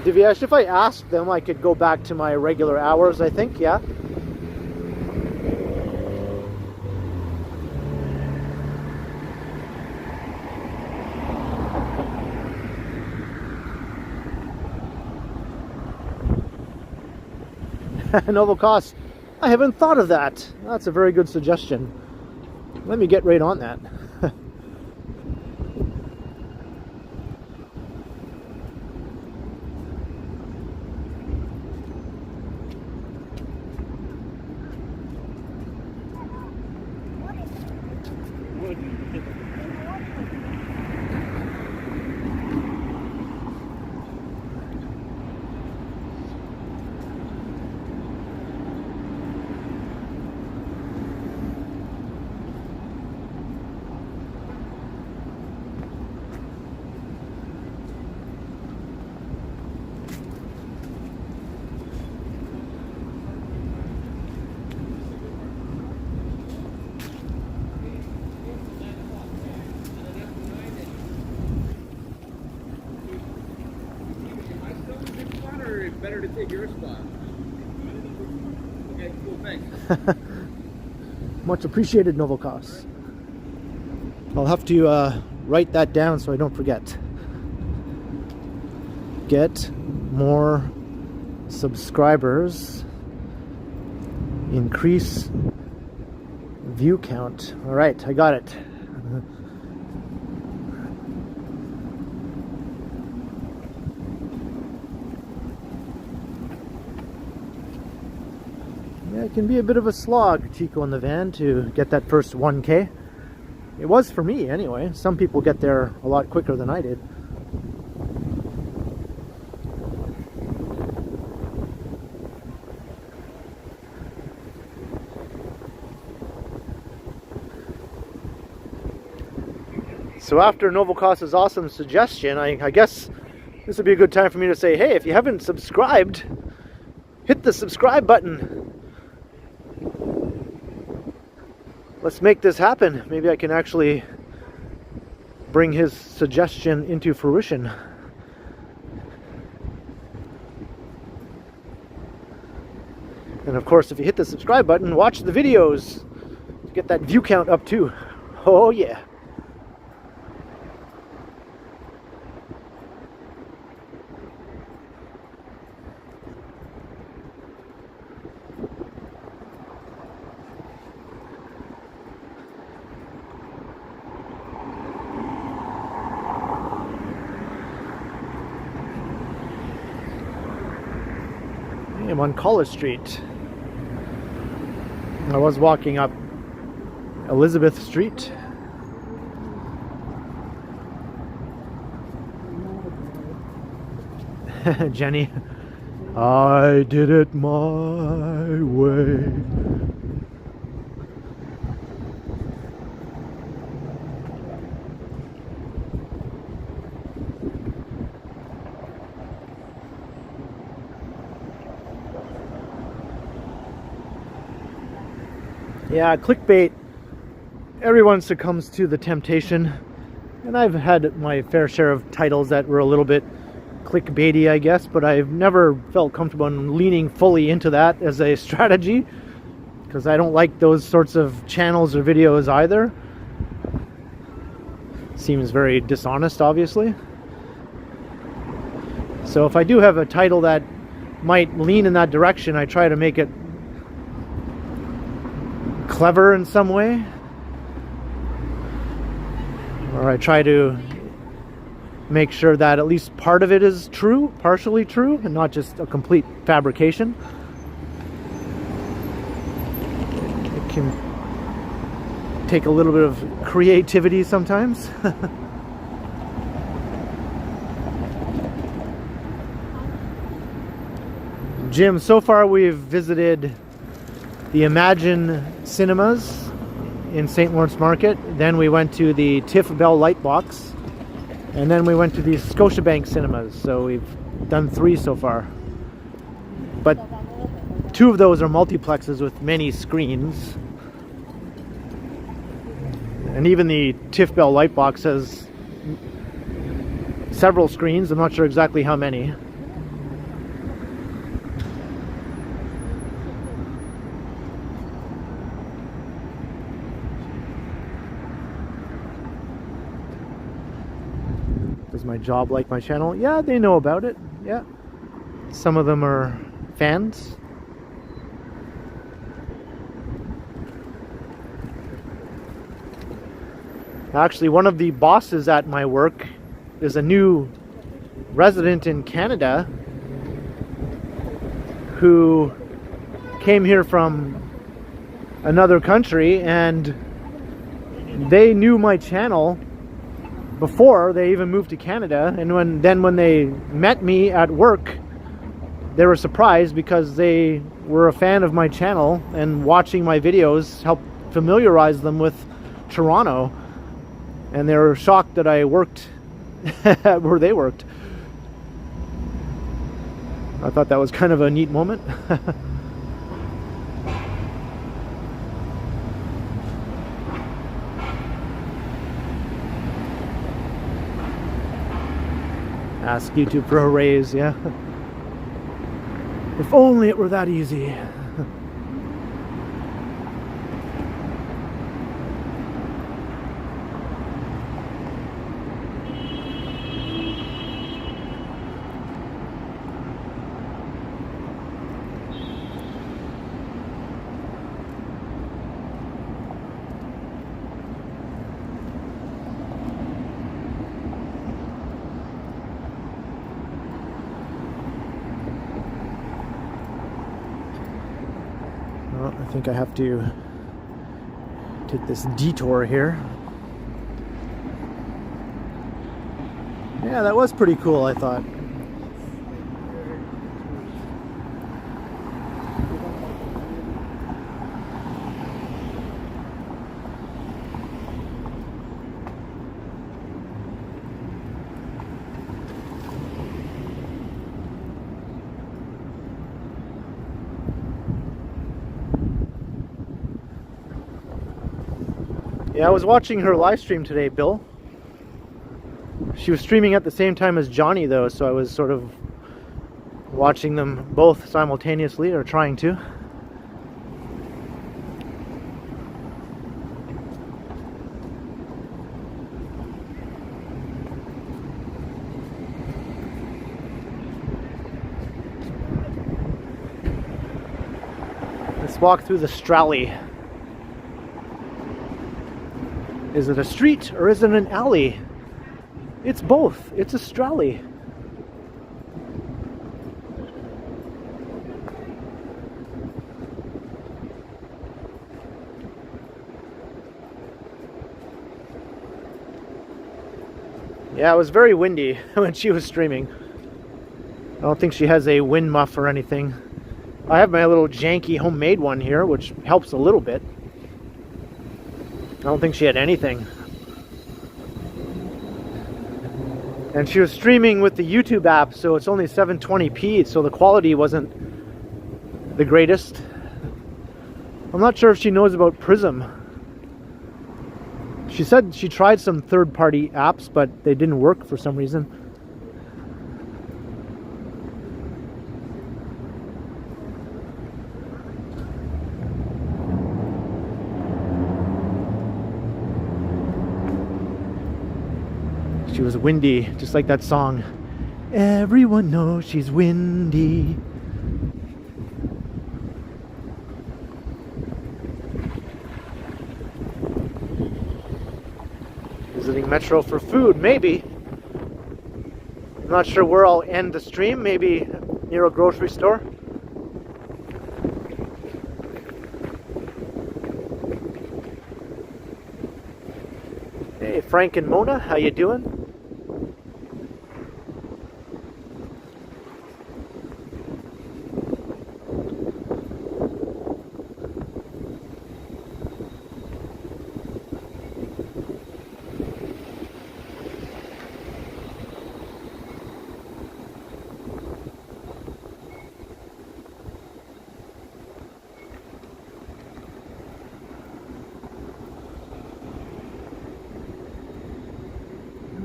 Divyesh, if I asked them, I could go back to my regular hours, I think, yeah? Novel cost. I haven't thought of that. That's a very good suggestion. Let me get right on that. Better to take your spot. Okay, cool, thanks. Much appreciated, Novelcos. I'll have to write that down so I don't forget. Get more subscribers. Increase view count. All right, I got it. Yeah, it can be a bit of a slog, Chico in the van, to get that first 1K. It was for me, anyway. Some people get there a lot quicker than I did. So after Novelcost's awesome suggestion, I guess this would be a good time for me to say, hey, if you haven't subscribed, hit the subscribe button. Let's make this happen. Maybe I can actually bring his suggestion into fruition. And of course, if you hit the subscribe button, watch the videos to get that view count up too. Oh yeah. I'm on College Street. I was walking up Elizabeth Street. Jenny, I did it my way. Yeah, clickbait. Everyone succumbs to the temptation. And I've had my fair share of titles that were a little bit clickbaity, I guess, but I've never felt comfortable in leaning fully into that as a strategy, because I don't like those sorts of channels or videos either. Seems very dishonest, obviously. So if I do have a title that might lean in that direction, I try to make it clever in some way, or I try to make sure that at least part of it is true, partially true, and not just a complete fabrication. It can take a little bit of creativity sometimes. Jim, so far we've visited the Imagine Cinemas in St. Lawrence Market, then we went to the TIFF Bell Lightbox, and then we went to the ScotiaBank Cinemas. So we've done 3 so far. But 2 of those are multiplexes with many screens. And even the TIFF Bell Lightbox has several screens. I'm not sure exactly how many. Does my job like my channel? Yeah, they know about it. Yeah. Some of them are fans. Actually, one of the bosses at my work is a new resident in Canada who came here from another country, and they knew my channel before they even moved to Canada. And when they met me at work, they were surprised because they were a fan of my channel, and watching my videos helped familiarize them with Toronto. And they were shocked that I worked where they worked. I thought that was kind of a neat moment. Ask YouTube for a raise, yeah. If only it were that easy. I think I have to take this detour here. Yeah, that was pretty cool, I thought. Yeah, I was watching her live stream today, Bill. She was streaming at the same time as Johnny, though, so I was sort of watching them both simultaneously, or trying to. Let's walk through the Stralley. Is it a street or is it an alley? It's both. It's a Stralley. Yeah, it was very windy when she was streaming. I don't think she has a wind muff or anything. I have my little janky homemade one here, which helps a little bit. I don't think she had anything. And she was streaming with the YouTube app, so it's only 720p, so the quality wasn't the greatest. I'm not sure if she knows about Prism. She said she tried some third-party apps, but they didn't work for some reason. She was windy, just like that song. Everyone knows she's windy. Visiting Metro for food, maybe. I'm not sure where I'll end the stream, maybe near a grocery store. Hey, Frank and Mona, how you doing?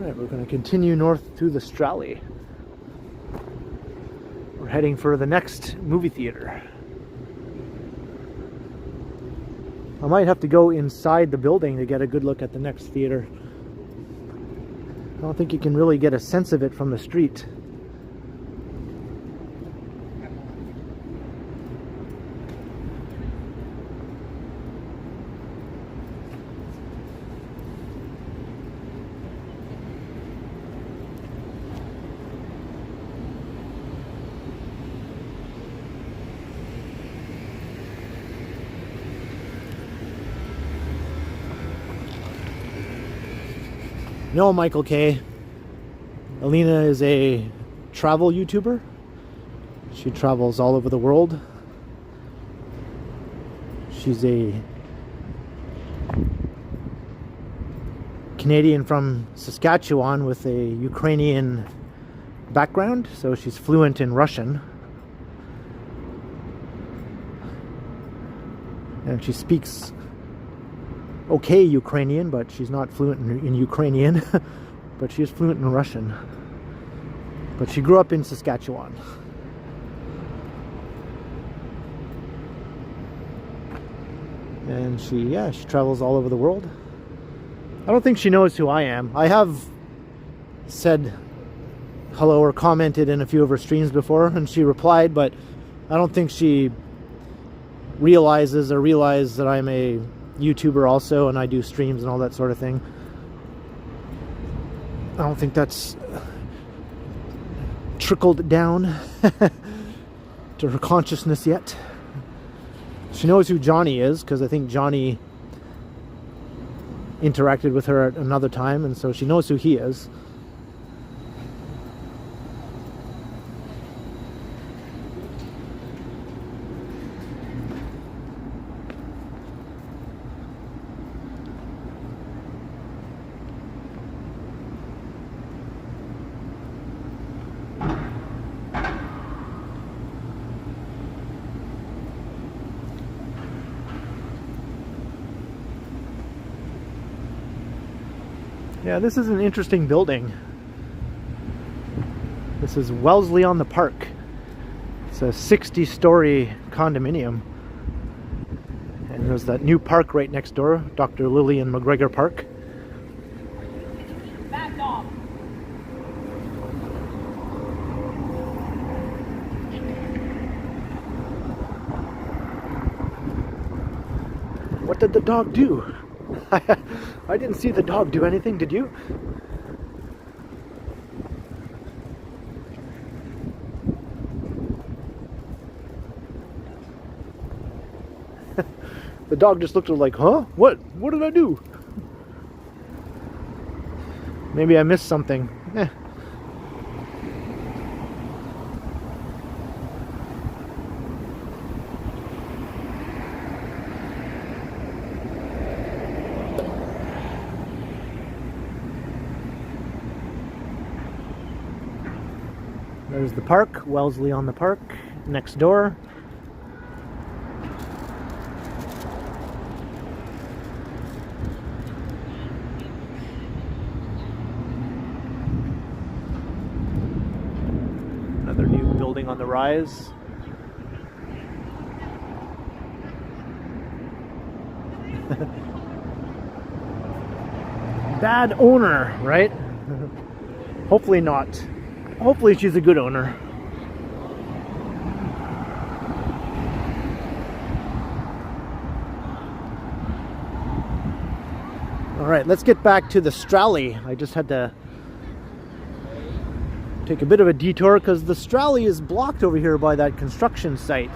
Alright, we're going to continue north through the Stralley. We're heading for the next movie theater. I might have to go inside the building to get a good look at the next theater. I don't think you can really get a sense of it from the street. No, Michael K. Alina is a travel YouTuber. She travels all over the world. She's a Canadian from Saskatchewan with a Ukrainian background, so she's fluent in Russian. And she speaks okay Ukrainian, but she's not fluent in Ukrainian. But she is fluent in Russian. But she grew up in Saskatchewan. And she travels all over the world. I don't think she knows who I am. I have said hello or commented in a few of her streams before, and she replied, but I don't think she realized that I'm a YouTuber also, and I do streams and all that sort of thing. I don't think that's trickled down to her consciousness yet. She knows who Johnny is, because I think Johnny interacted with her at another time, and so she knows who he is. Yeah, this is an interesting building. This is Wellesley on the Park. It's a 60-story condominium. And there's that new park right next door, Dr. Lillian McGregor Park. Back off. What did the dog do? I didn't see the dog do anything, did you? The dog just looked at her like, huh? What? What did I do? Maybe I missed something. There's the park, Wellesley on the Park, next door. building on the rise. Bad owner, right? Hopefully not. Hopefully she's a good owner. Alright, let's get back to the Strally. I just had to take a bit of a detour because the Strally is blocked over here by that construction site.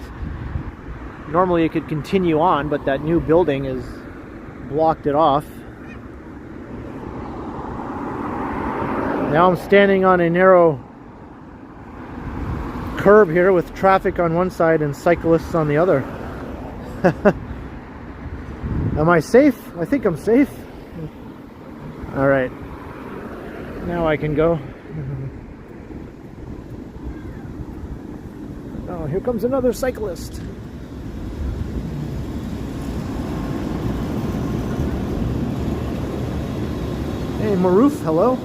Normally it could continue on, but that new building has blocked it off. Now I'm standing on a narrow curb here with traffic on one side and cyclists on the other. Am I safe? I think I'm safe. All right, now I can go. Oh, here comes another cyclist. Hey, Maroof, hello.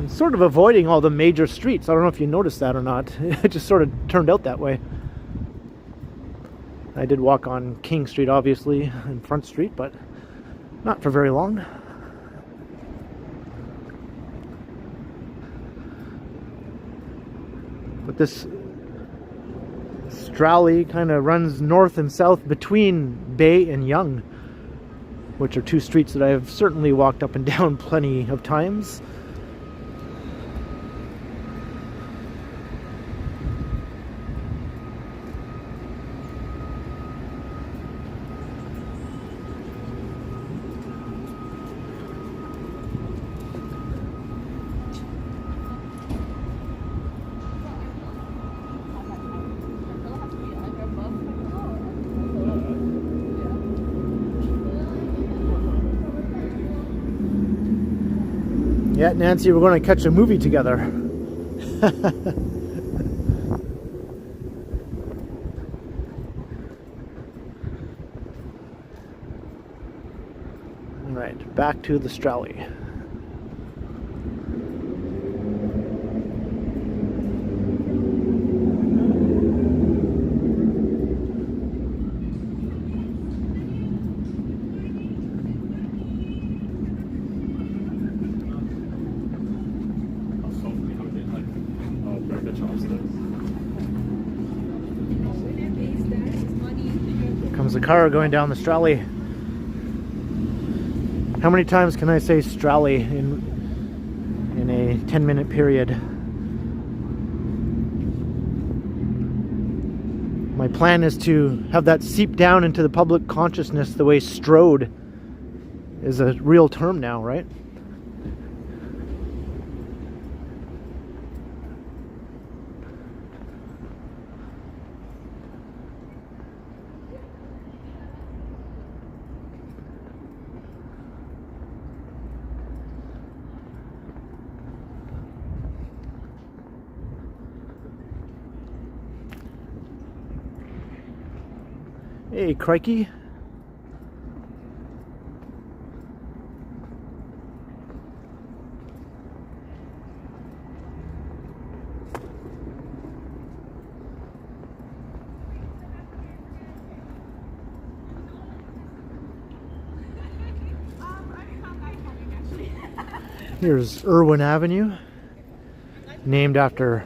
Sort of avoiding all the major streets. I don't know if you noticed that or not. It just sort of turned out that way. I did walk on King Street, obviously, and Front Street, but not for very long. But this Strally kind of runs north and south between Bay and Yonge, which are two streets that I've certainly walked up and down plenty of times. Yeah, Nancy, we're going to catch a movie together. All right, back to the Strally. Comes the car going down the Strally. How many times can I say Strally in a 10-minute period? My plan is to have that seep down into the public consciousness the way strode is a real term now, right? Hey, crikey. Here's Irwin Avenue, named after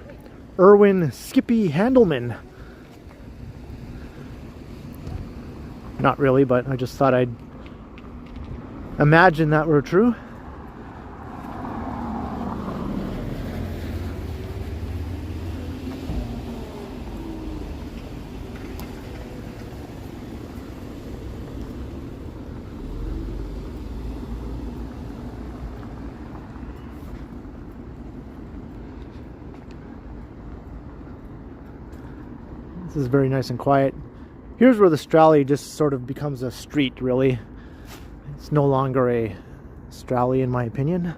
Irwin Skippy Handelman. Not really, but I just thought I'd imagine that were true. This is very nice and quiet. Here's where the Strally just sort of becomes a street, really. It's no longer a Strally, in my opinion.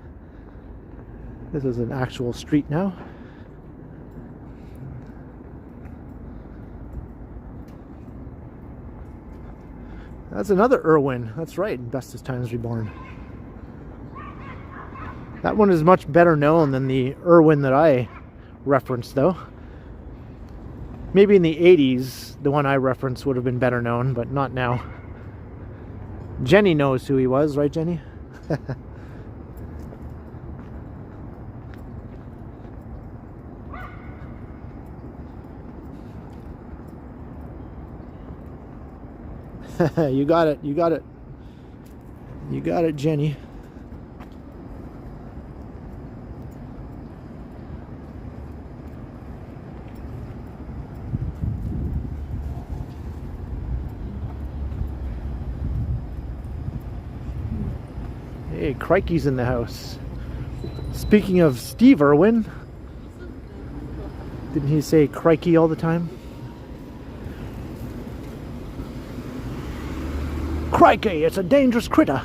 This is an actual street now. That's another Irwin. That's right, Best Times Reborn. That one is much better known than the Irwin that I referenced, though. Maybe in the 80s, the one I referenced would have been better known, but not now. Jenny knows who he was, right, Jenny? You got it, you got it. You got it, Jenny. Hey, Crikey's in the house. Speaking of Steve Irwin, didn't he say Crikey all the time? Crikey, it's a dangerous critter.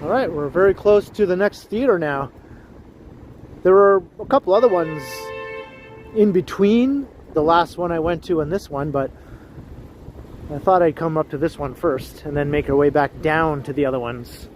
All right, we're very close to the next theater now. There were a couple other ones in between the last one I went to and this one, but I thought I'd come up to this one first and then make our way back down to the other ones.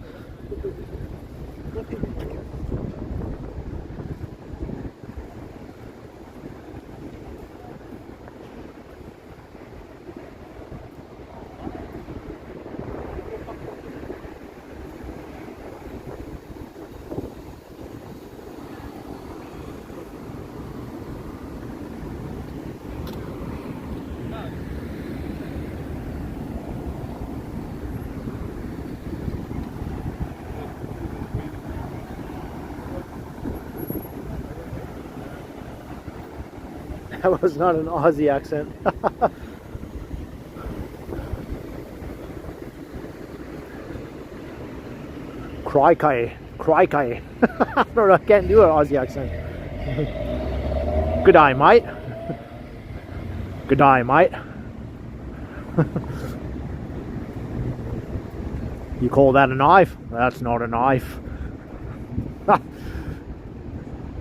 That was not an Aussie accent. Crikey, crikey. I don't know, I can't do an Aussie accent. Good eye, mate. Good eye, mate. You call that a knife? That's not a knife.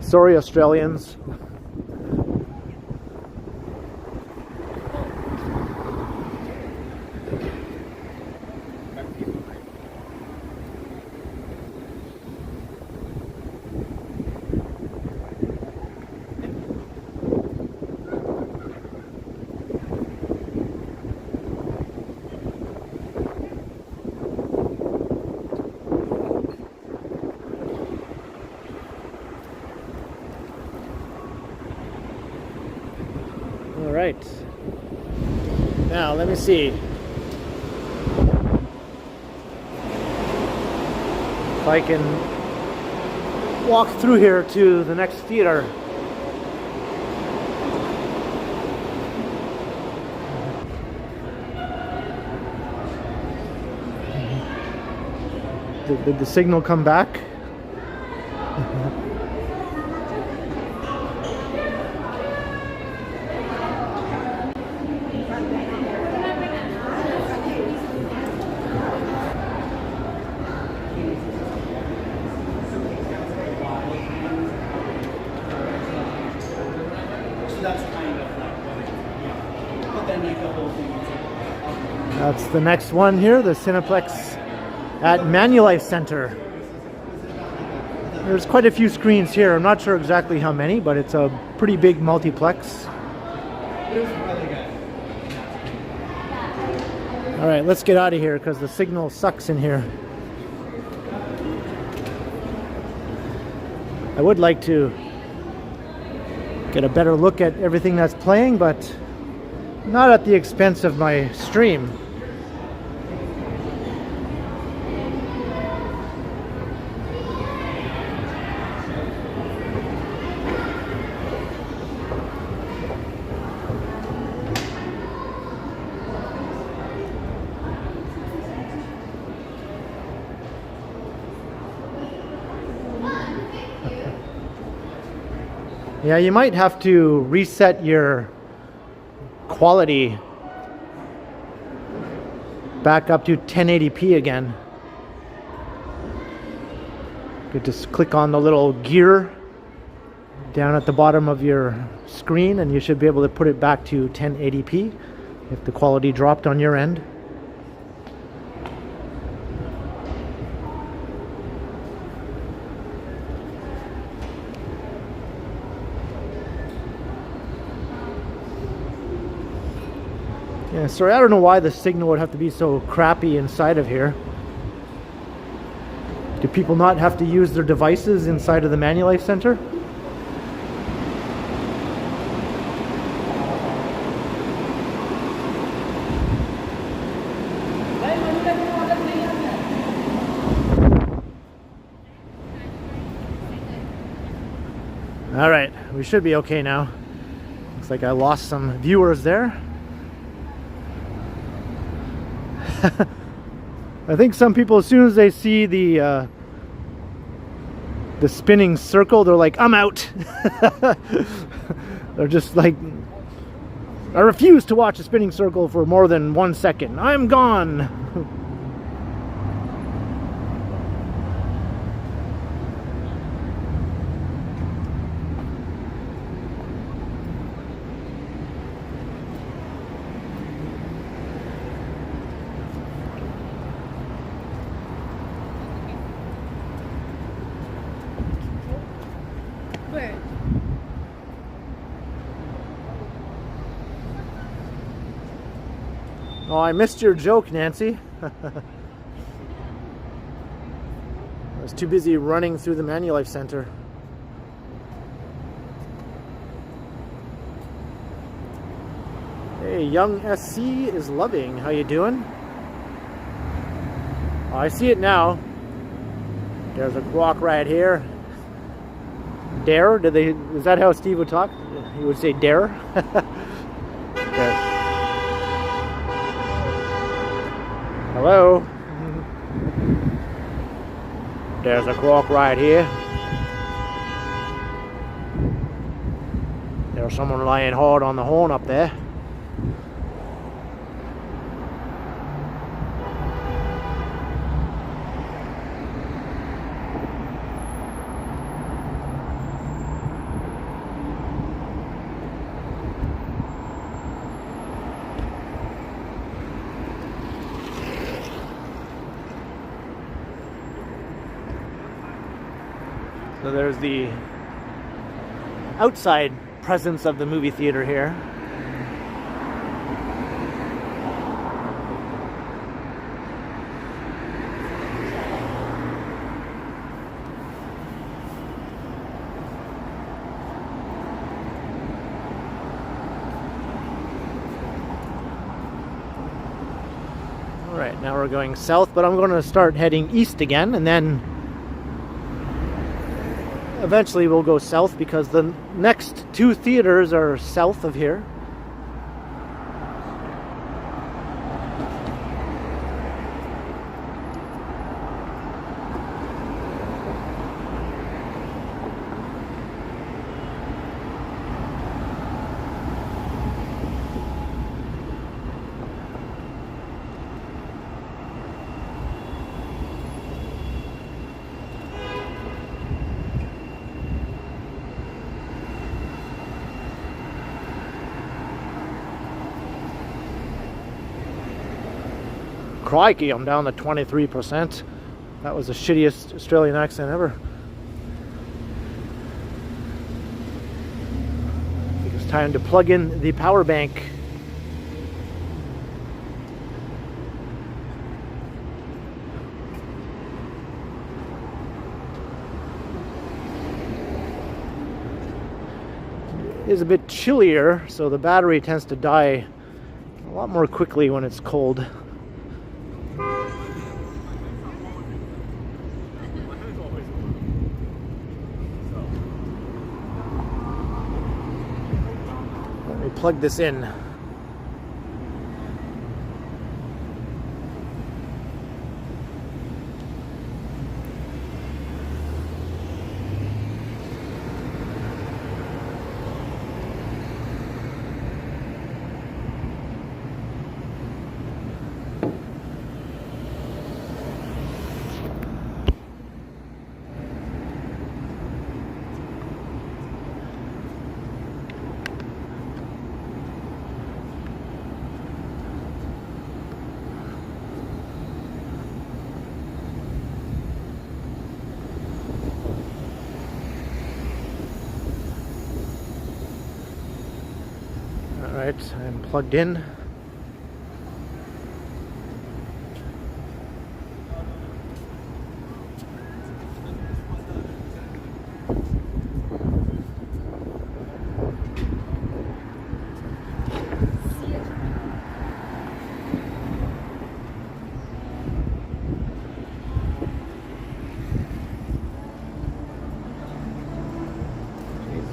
Sorry, Australians. All right. Now, let me see. If I can walk through here to the next theater. Did the signal come back? That's the next one here, the Cineplex at Manulife Center. There's quite a few screens here. I'm not sure exactly how many, but it's a pretty big multiplex. All right, let's get out of here because the signal sucks in here. I would like to get a better look at everything that's playing, but not at the expense of my stream. Yeah, you might have to reset your quality back up to 1080p again. You just click on the little gear down at the bottom of your screen and you should be able to put it back to 1080p if the quality dropped on your end. Yeah, sorry, I don't know why the signal would have to be so crappy inside of here. Do people not have to use their devices inside of the Manulife Center? All right, we should be okay now. Looks like I lost some viewers there. I think some people, as soon as they see the spinning circle, they're like, I'm out. They're just like, I refuse to watch a spinning circle for more than 1 second. I'm gone. Oh, I missed your joke, Nancy. I was too busy running through the Manulife Center. Hey, Young SC is loving. How you doing? Oh, I see it now. There's a clock right here. Dare? Is that how Steve would talk? He would say dare? There. Hello? There's a clock right here. There's someone laying hard on the horn up there. So there's the outside presence of the movie theater here. All right, now we're going south, but I'm going to start heading east again, and then eventually we'll go south because the next two theaters are south of here. Crikey, I'm down to 23%. That was the shittiest Australian accent ever. I think it's time to plug in the power bank. It is a bit chillier, so the battery tends to die a lot more quickly when it's cold. Plug this in. Alright, I'm plugged in.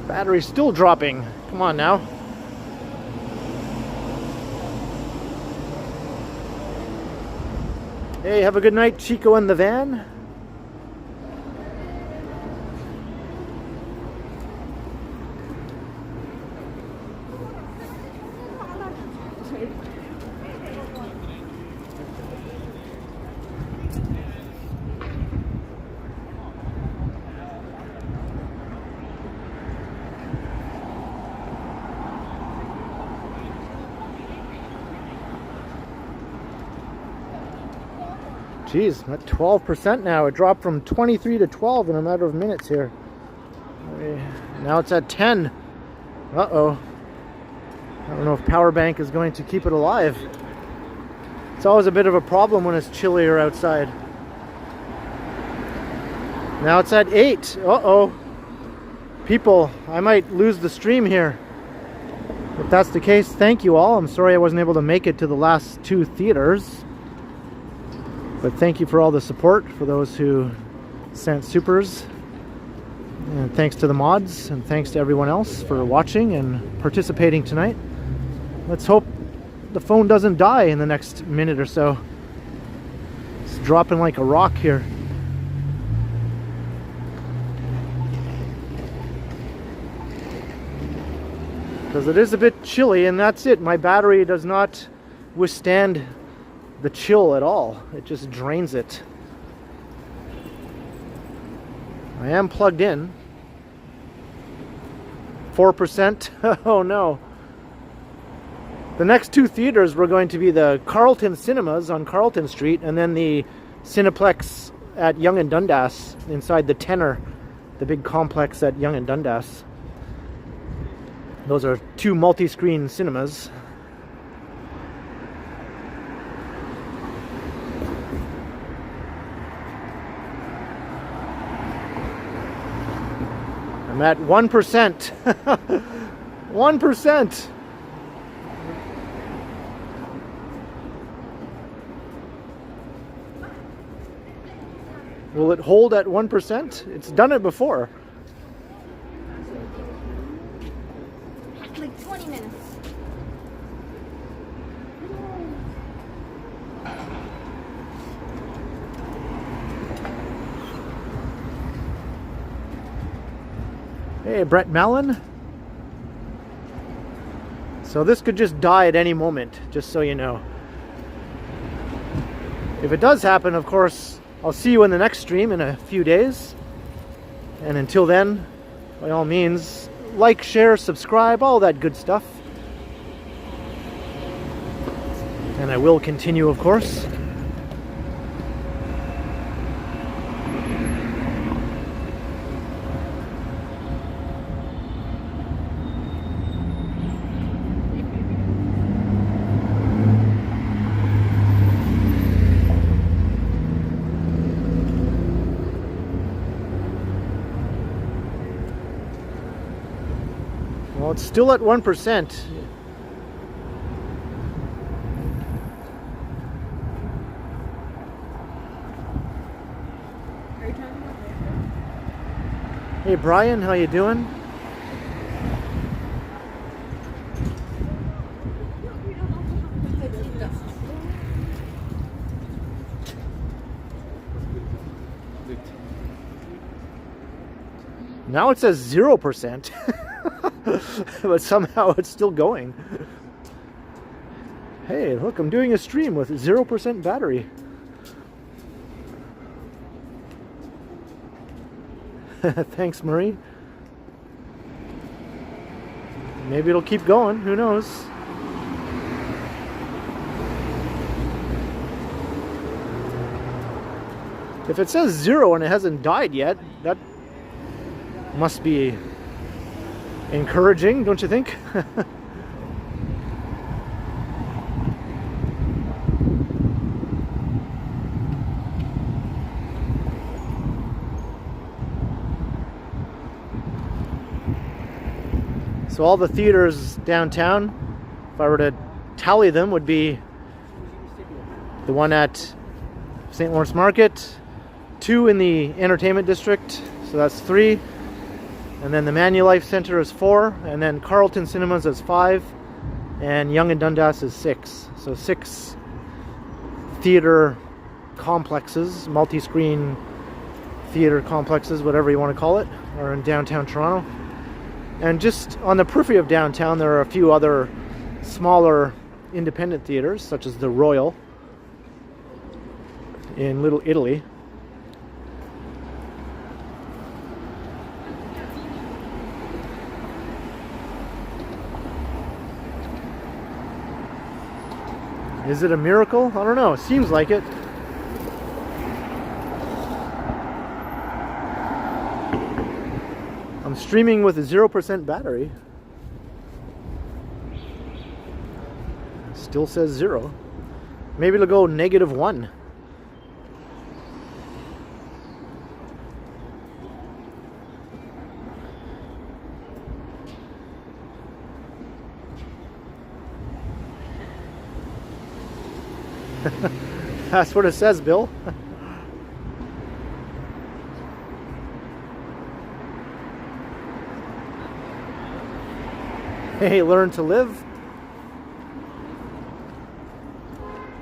Battery's still dropping. Come on now. Hey, have a good night, Chico in the van. Geez, I'm at 12% now. It dropped from 23 to 12 in a matter of minutes here. Now it's at 10. Uh-oh. I don't know if power bank is going to keep it alive. It's always a bit of a problem when it's chillier outside. Now it's at 8. Uh-oh. People, I might lose the stream here. If that's the case, thank you all. I'm sorry I wasn't able to make it to the last 2 theaters. But thank you for all the support, for those who sent supers. And thanks to the mods, and thanks to everyone else for watching and participating tonight. Let's hope the phone doesn't die in the next minute or so. It's dropping like a rock here. Because it is a bit chilly, and that's it. My battery does not withstand the chill at all. It just drains it. I am plugged in. 4%. Oh no. The next 2 theaters were going to be the Carlton cinemas on Carlton Street, and then the Cineplex at Yonge-Dundas inside the Tenor, the big complex at Yonge-Dundas. Those are 2 multi-screen cinemas. I'm at 1%. 1%. Will it hold at 1%? It's done it before. Like 20 minutes. Hey, Brett Mellon. So this could just die at any moment, just so you know. If it does happen, of course, I'll see you in the next stream in a few days. And until then, by all means, like, share, subscribe, all that good stuff. And I will continue, of course. Well, it's still at 1%. Hey Brian, how you doing? Now it says 0%. But somehow it's still going. Hey, look, I'm doing a stream with 0% battery. Thanks, Marie. Maybe it'll keep going, who knows? If it says 0 and it hasn't died yet, that must be encouraging, don't you think? So all the theaters downtown, if I were to tally them, would be the one at St. Lawrence Market, 2 in the entertainment district, so that's 3, and then the Manulife Center is 4, and then Carlton Cinemas is 5, and Yonge-Dundas is 6. So 6 theater complexes, multi-screen theater complexes, whatever you want to call it, are in downtown Toronto. And just on the periphery of downtown, there are a few other smaller independent theaters, such as the Royal in Little Italy. Is it a miracle? I don't know. It seems like it. I'm streaming with a 0% battery. Still says 0. Maybe it'll go -1. That's what it says, Bill. Hey, learn to live.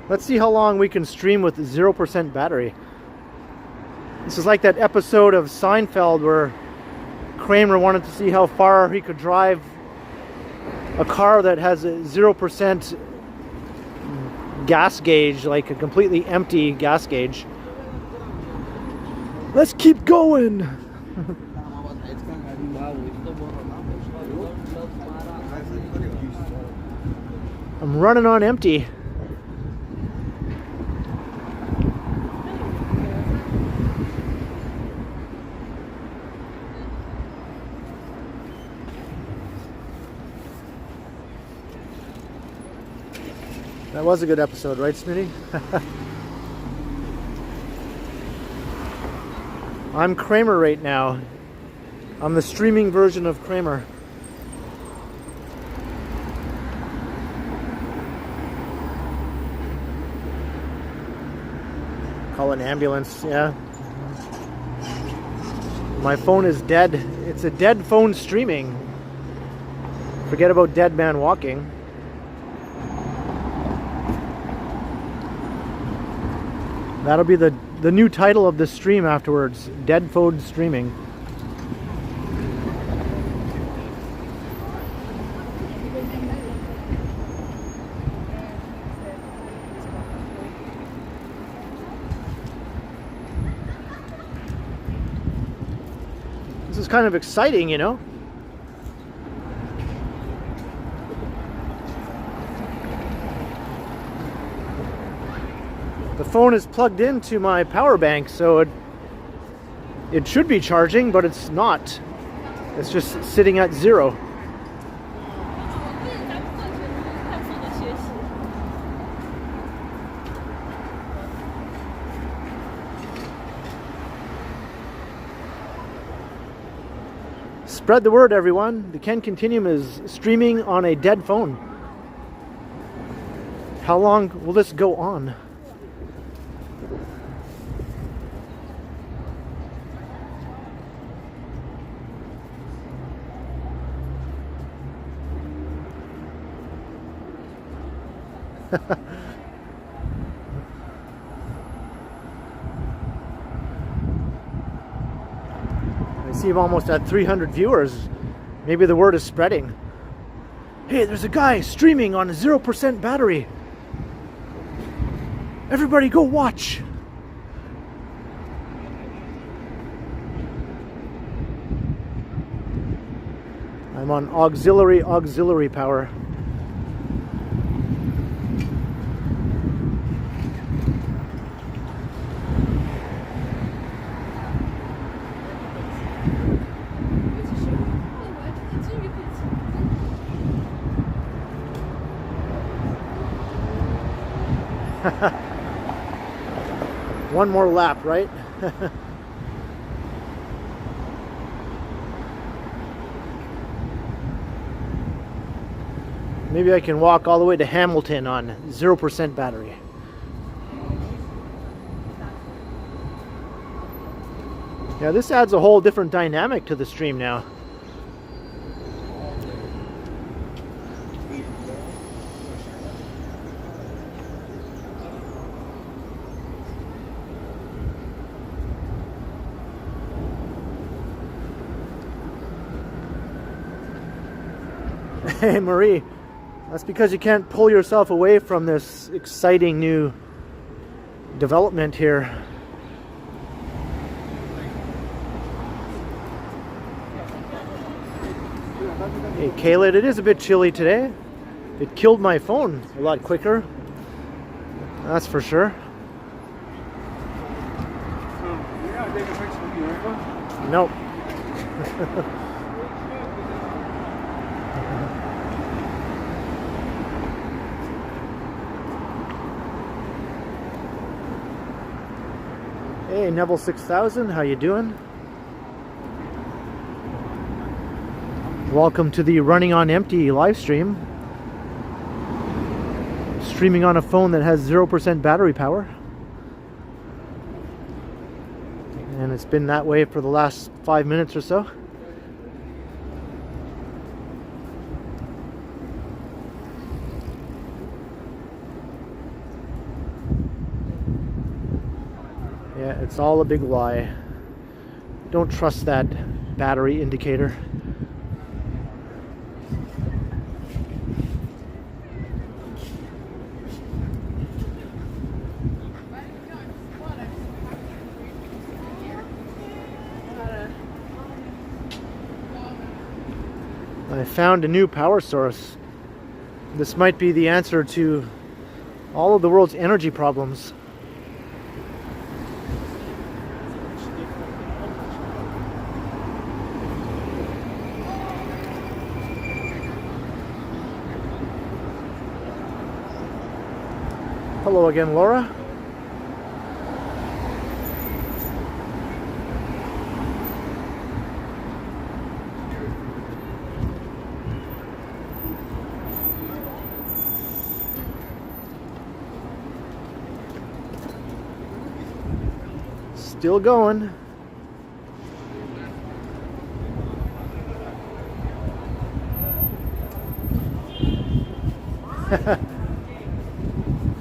Let's see how long we can stream with 0% battery. This is like that episode of Seinfeld where Kramer wanted to see how far he could drive a car that has a 0% gas gauge, like a completely empty gas gauge. Let's keep going. I'm running on empty. That was a good episode, right, Smitty? I'm Kramer right now. I'm the streaming version of Kramer. Call an ambulance, yeah. My phone is dead. It's a dead phone streaming. Forget about dead man walking. That'll be the new title of the stream afterwards. Dead phone streaming. This is kind of exciting, you know? The phone is plugged into my power bank, so it should be charging, but it's not. It's just sitting at 0. Spread the word, everyone. The Ken Continuum is streaming on a dead phone. How long will this go on? I see I'm almost at 300 viewers. Maybe the word is spreading. Hey, there's a guy streaming on a 0% battery. Everybody go watch. I'm on auxiliary power. One more lap, right? Maybe I can walk all the way to Hamilton on 0% battery. Yeah, this adds a whole different dynamic to the stream now. Hey Marie, that's because you can't pull yourself away from this exciting new development here. Hey Kayla, it is a bit chilly today. It killed my phone a lot quicker. That's for sure. Nope. Hey Neville 6000, how you doing? Welcome to the Running on Empty live stream. Streaming on a phone that has 0% battery power. And it's been that way for the last 5 minutes or so. Yeah, it's all a big lie. Don't trust that battery indicator. I found a new power source. This might be the answer to all of the world's energy problems. Hello again, Laura. Still going.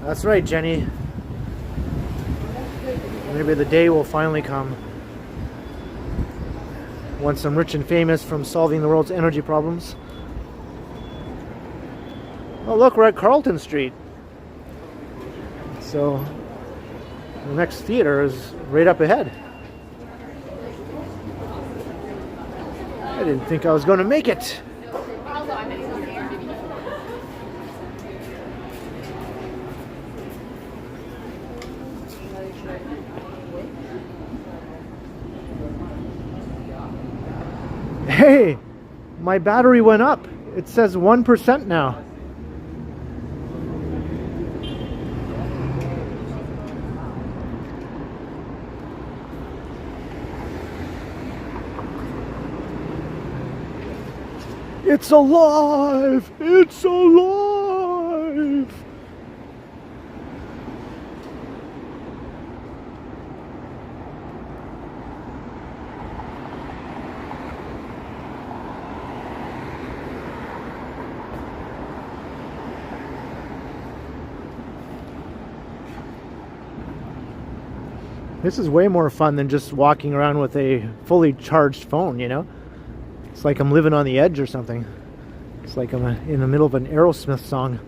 That's right, Jenny. Maybe the day will finally come. Once I'm rich and famous from solving the world's energy problems. Oh look, we're at Carlton Street. So the next theater is right up ahead. I didn't think I was going to make it. Hey, my battery went up. It says 1% now. It's alive! It's alive! This is way more fun than just walking around with a fully charged phone, you know? It's like I'm living on the edge or something. It's like I'm in the middle of an Aerosmith song.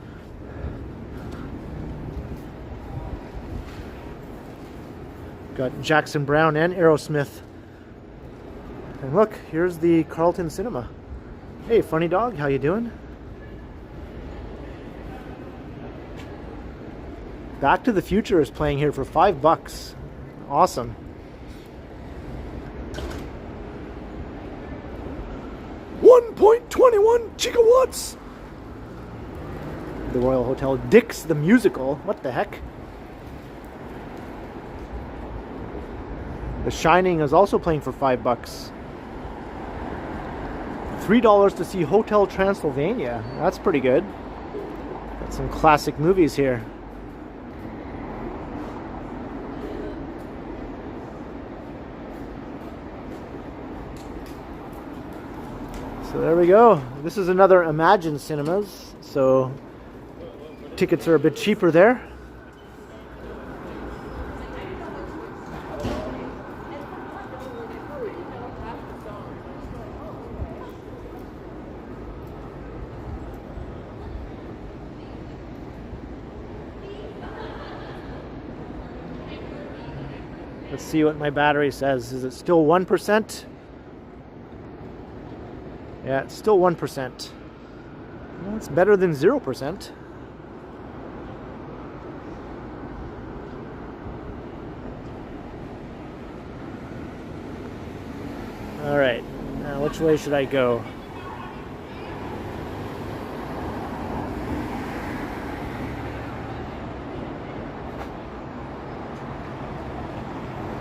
Got Jackson Browne and Aerosmith. And look, here's the Carlton Cinema. Hey, funny dog, how you doing? Back to the Future is playing here for $5. Awesome. .21 gigawatts. The Royal Hotel. Dick's the Musical. What the heck? The Shining is also playing for $5. $3 to see Hotel Transylvania. That's pretty good. Some classic movies here. So there we go. This is another Imagine Cinemas, so tickets are a bit cheaper there. Let's see what my battery says. Is it still 1%? Yeah, it's still 1%. Well, it's better than 0%. All right, now which way should I go?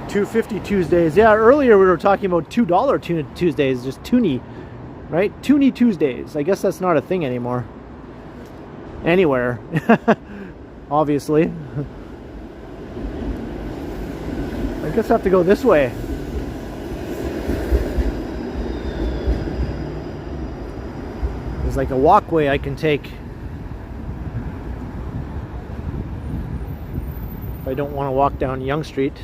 $2.50 Tuesdays. Yeah, earlier we were talking about $2 Tuesdays, just Toonie, right? Toonie Tuesdays. I guess that's not a thing anymore. Anywhere, obviously. I guess I have to go this way. There's like a walkway I can take if I don't want to walk down Yonge Street.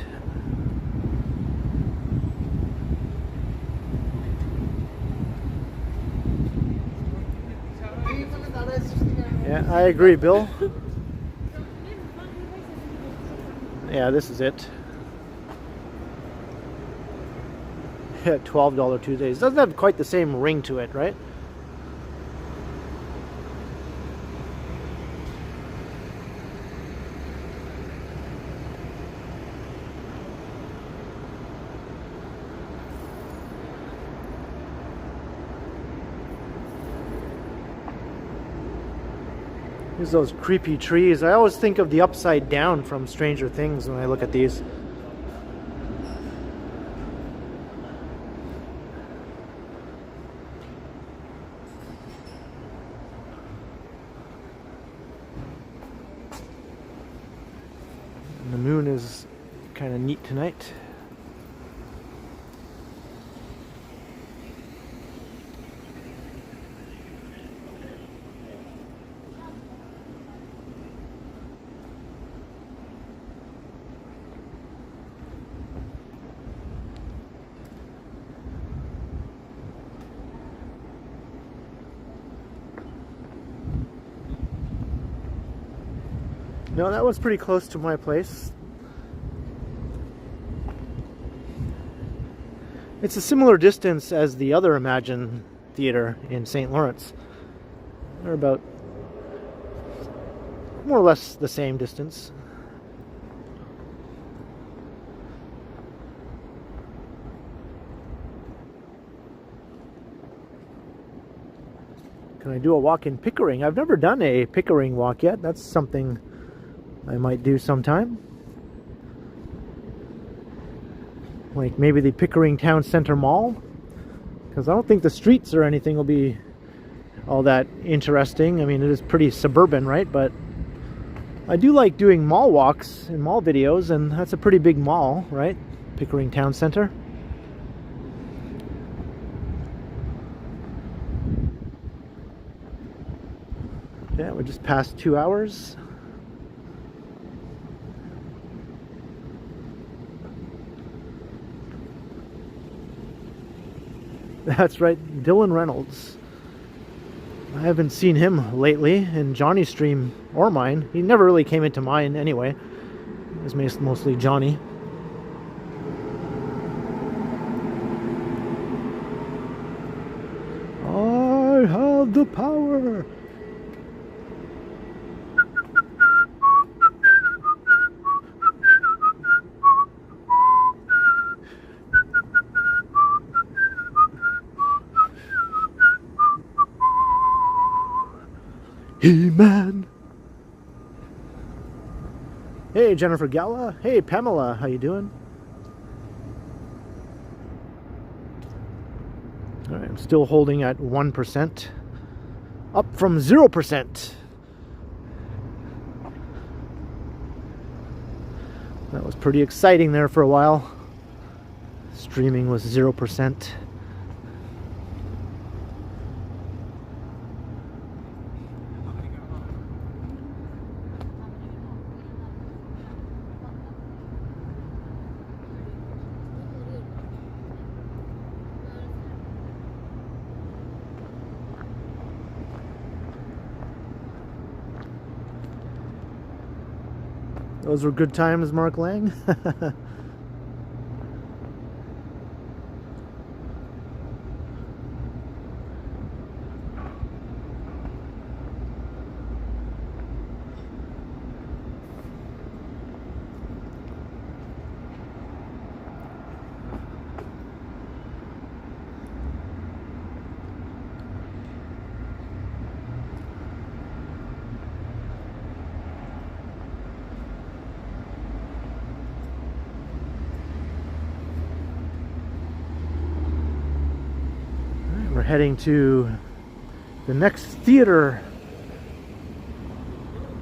Yeah, I agree, Bill. Yeah, this is it. Yeah, $12 Tuesdays. Doesn't have quite the same ring to it, right? Here's those creepy trees. I always think of the Upside Down from Stranger Things when I look at these. And the moon is kind of neat tonight. No, that was pretty close to my place. It's a similar distance as the other Imagine Theater in St. Lawrence. They're about more or less the same distance. Can I do a walk in Pickering? I've never done a Pickering walk yet. That's something I might do sometime. Like maybe the Pickering Town Center Mall. Because I don't think the streets or anything will be all that interesting. I mean, it is pretty suburban, right? But I do like doing mall walks and mall videos, and that's a pretty big mall, right? Pickering Town Center. Yeah, we're just past 2 hours. That's right, Dylan Reynolds. I haven't seen him lately in Johnny's stream or mine. He never really came into mine anyway. It was mostly Johnny. I have the power. He-Man. Hey, Jennifer Gala. Hey, Pamela. How you doing? All right, I'm still holding at 1%. Up from 0%. That was pretty exciting there for a while. Streaming was 0%. Those were good times, Mark Lang. We're heading to the next theater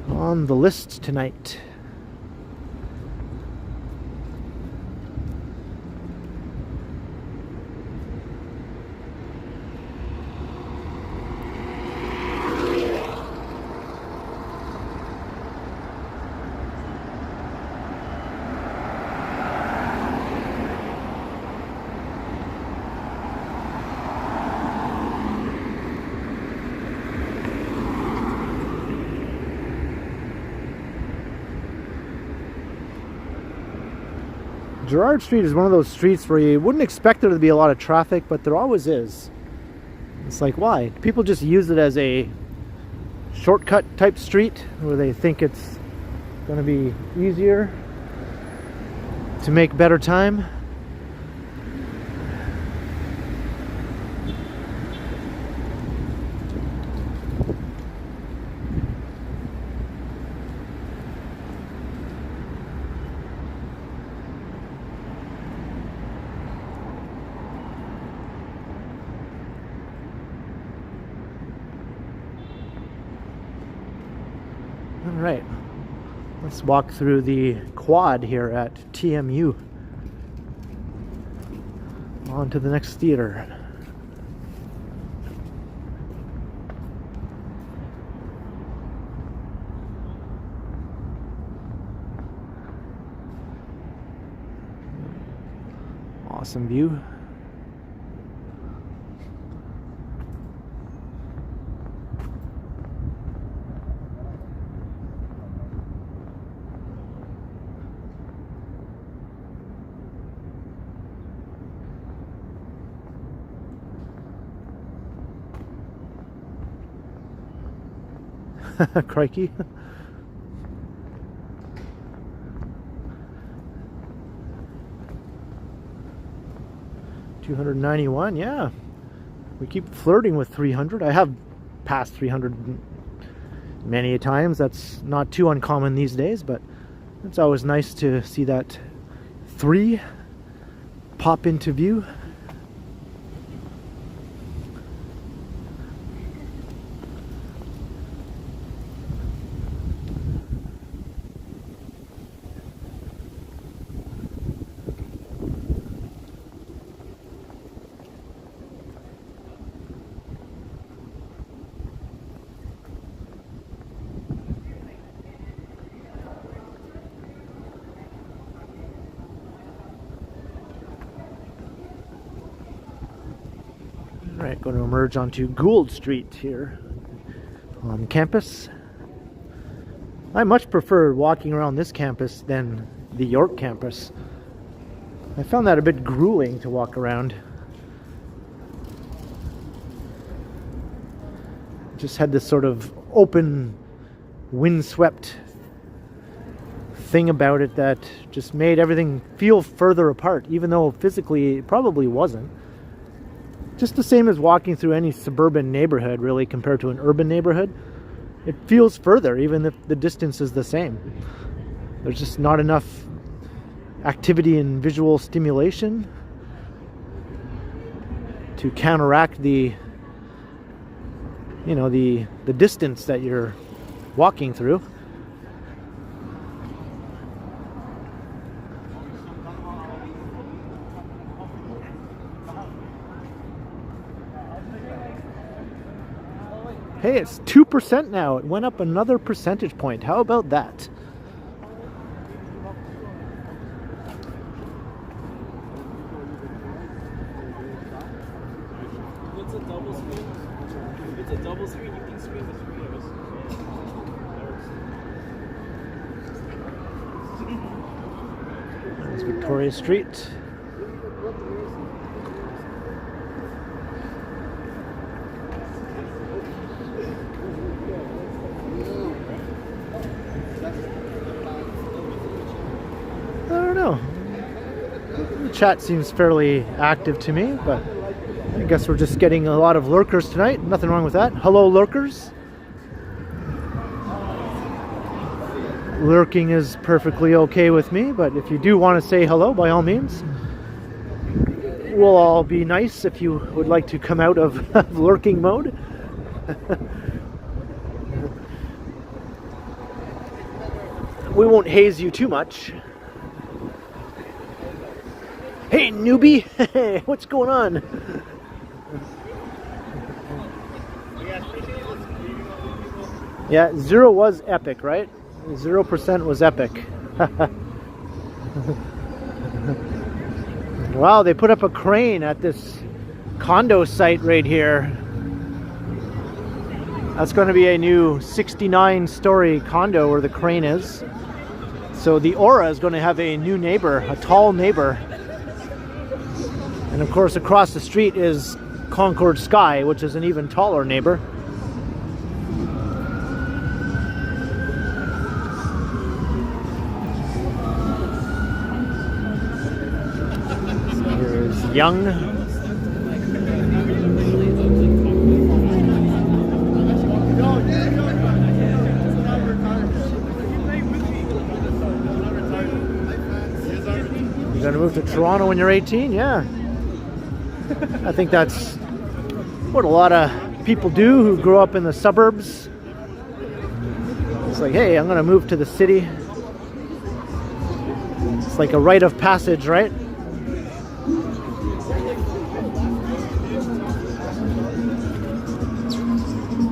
on the list tonight. Gerrard Street is one of those streets where you wouldn't expect there to be a lot of traffic, but there always is. It's like, why? People just use it as a shortcut type street where they think it's going to be easier to make better time. Alright, let's walk through the quad here at TMU. On to the next theater. Awesome view. Crikey. $291, yeah. We keep flirting with 300. I have passed 300 many a times. That's not too uncommon these days, but it's always nice to see that 3 pop into view. Alright, going to emerge onto Gould Street here on campus. I much prefer walking around this campus than the York campus. I found that a bit grueling to walk around. Just had this sort of open, windswept thing about it that just made everything feel further apart, even though physically it probably wasn't. Just the same as walking through any suburban neighborhood, really, compared to an urban neighborhood. It feels further, even if the distance is the same. There's just not enough activity and visual stimulation to counteract the, you know, the distance that you're walking through. Hey, it's 2% now. It went up another percentage point. How about that? It's a double screen. If it's a double screen, you can screen the three of us. There's Victoria Street. I don't know. The chat seems fairly active to me, but I guess we're just getting a lot of lurkers tonight. Nothing wrong with that. Hello, lurkers. Lurking is perfectly okay with me, but if you do want to say hello, by all means, we'll all be nice if you would like to come out of lurking mode. We won't haze you too much. Hey, newbie! What's going on? Yeah, 0 was epic, right? 0% was epic. Wow, they put up a crane at this condo site right here. That's going to be a new 69-story condo where the crane is. So the Aura is going to have a new neighbor, a tall neighbor. And of course across the street is Concord Sky, which is an even taller neighbor. So here is Yonge. You're gonna move to Toronto when you're 18? Yeah. I think that's what a lot of people do who grow up in the suburbs. It's like, hey, I'm gonna move to the city. It's like a rite of passage, right?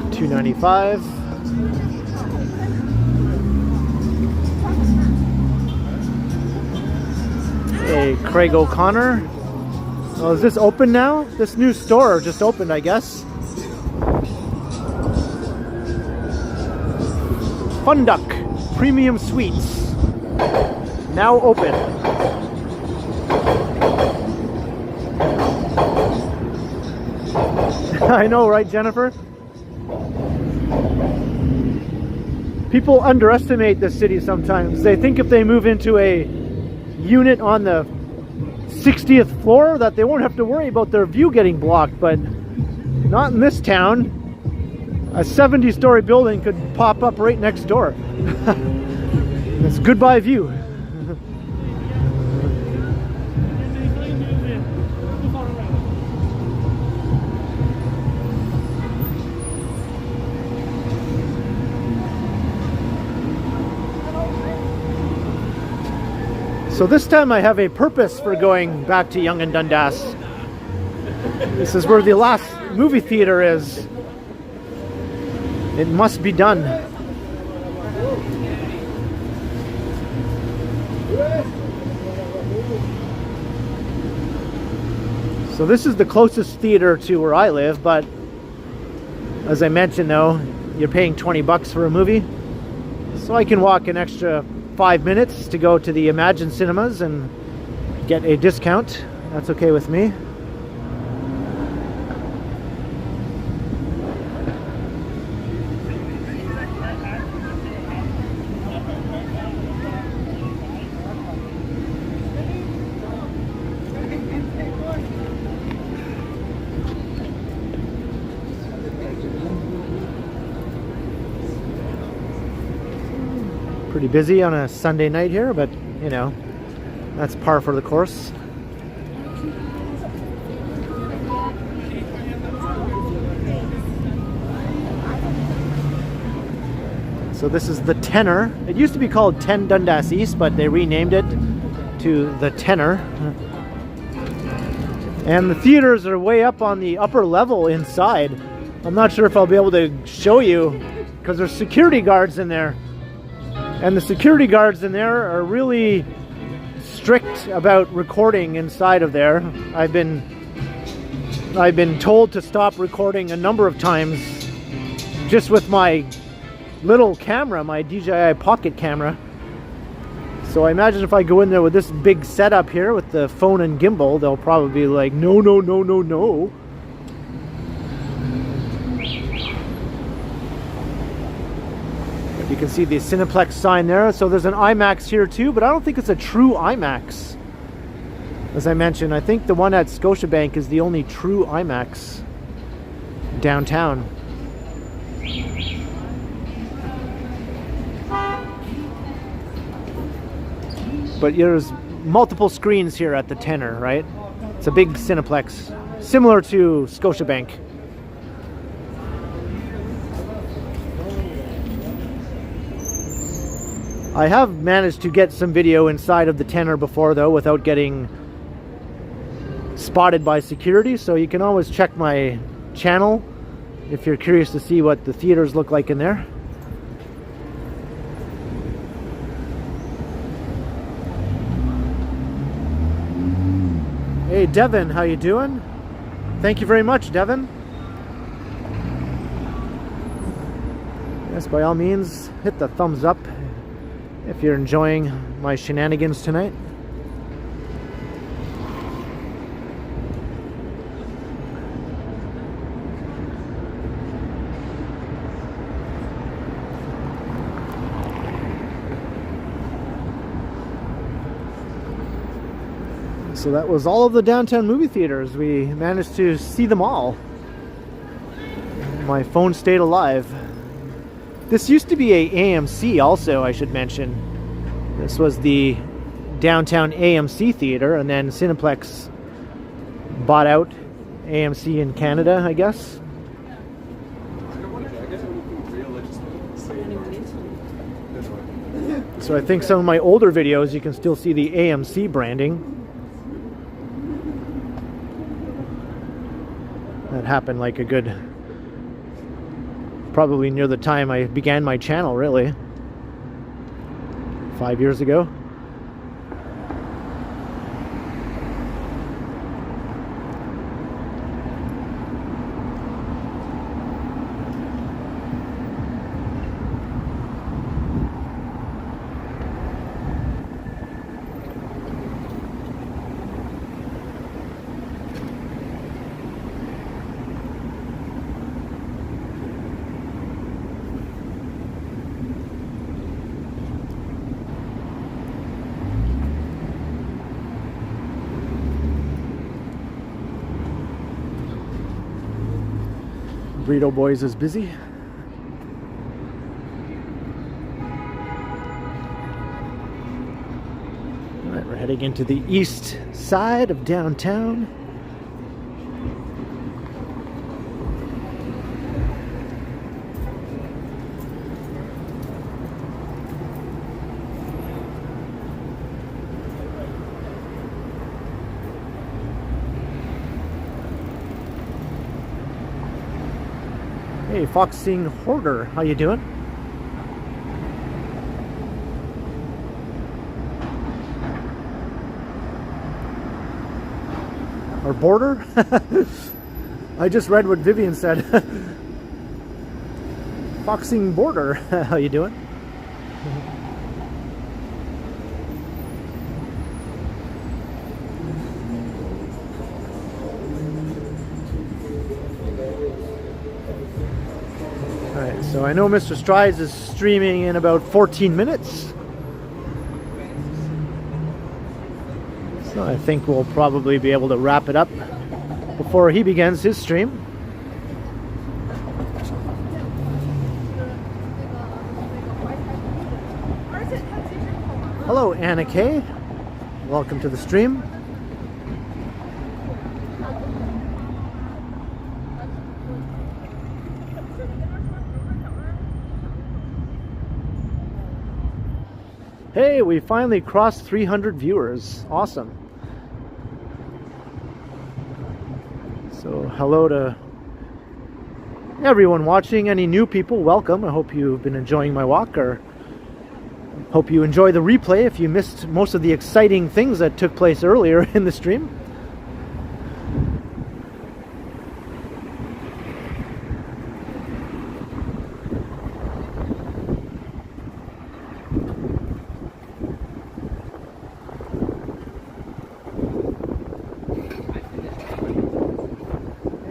$2.95. Hey, Craig O'Connor. Oh, is this open now? This new store just opened, I guess. Fun Duck Premium Suites. Now open. I know, right, Jennifer? People underestimate the city sometimes. They think if they move into a unit on the 60th floor that they won't have to worry about their view getting blocked, but not in this town. A 70-story building could pop up right next door. It's goodbye view. So this time I have a purpose for going back to Yonge-Dundas. This is where the last movie theater is. It must be done. So this is the closest theater to where I live, but as I mentioned though, you're paying 20 bucks for a movie. So I can walk an extra 5 minutes to go to the Imagine Cinemas and get a discount. That's okay with me. Pretty busy on a Sunday night here, but you know, that's par for the course. So this is the Tenor. It used to be called 10 Dundas East, but they renamed it to the Tenor. And the theaters are way up on the upper level inside. I'm not sure if I'll be able to show you because there's security guards in there. And the security guards in there are really strict about recording inside of there. I've been told to stop recording a number of times just with my little camera, my DJI pocket camera. So I imagine if I go in there with this big setup here with the phone and gimbal, they'll probably be like, no, no, no, no, no. You can see the Cineplex sign there. So there's an IMAX here too, but I don't think it's a true IMAX. As I mentioned, I think the one at Scotiabank is the only true IMAX downtown. But there's multiple screens here at the Tenor, right? It's a big Cineplex, similar to Scotiabank. I have managed to get some video inside of the Tenor before though, without getting spotted by security, so you can always check my channel if you're curious to see what the theaters look like in there. Hey Devin, how you doing? Thank you very much, Devin. Yes, by all means, hit the thumbs up if you're enjoying my shenanigans tonight. So that was all of the downtown movie theaters. We managed to see them all. My phone stayed alive. This used to be a AMC also, I should mention. This was the downtown AMC theater, and then Cineplex bought out AMC in Canada, I guess. So I think some of my older videos you can still see the AMC branding. That happened like a good, probably near the time I began my channel, really. 5 years ago. Burrito Boys is busy. Alright, we're heading into the east side of downtown. Hey, Foxing Hoarder, how you doing? Or Border? I just read what Vivian said. Foxing Border, how you doing? Alright, so I know Mr. Strides is streaming in about 14 minutes. So I think we'll probably be able to wrap it up before he begins his stream. Hello, Anna Kay. Welcome to the stream. Hey, we finally crossed 300 viewers. Awesome. So hello to everyone watching. Any new people, welcome. I hope you've been enjoying my walk, or hope you enjoy the replay if you missed most of the exciting things that took place earlier in the stream.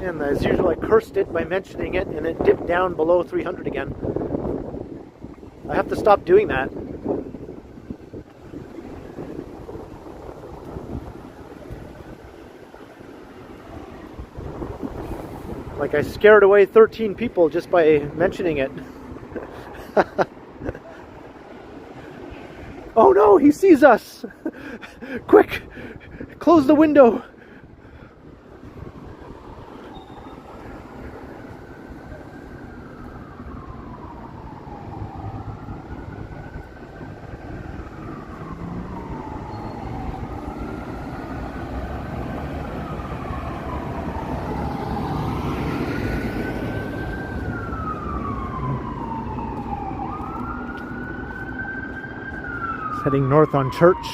And as usual, I cursed it by mentioning it, and it dipped down below 300 again. I have to stop doing that. Like, I scared away 13 people just by mentioning it. Oh no, he sees us! Quick! Close the window! Heading north on Church.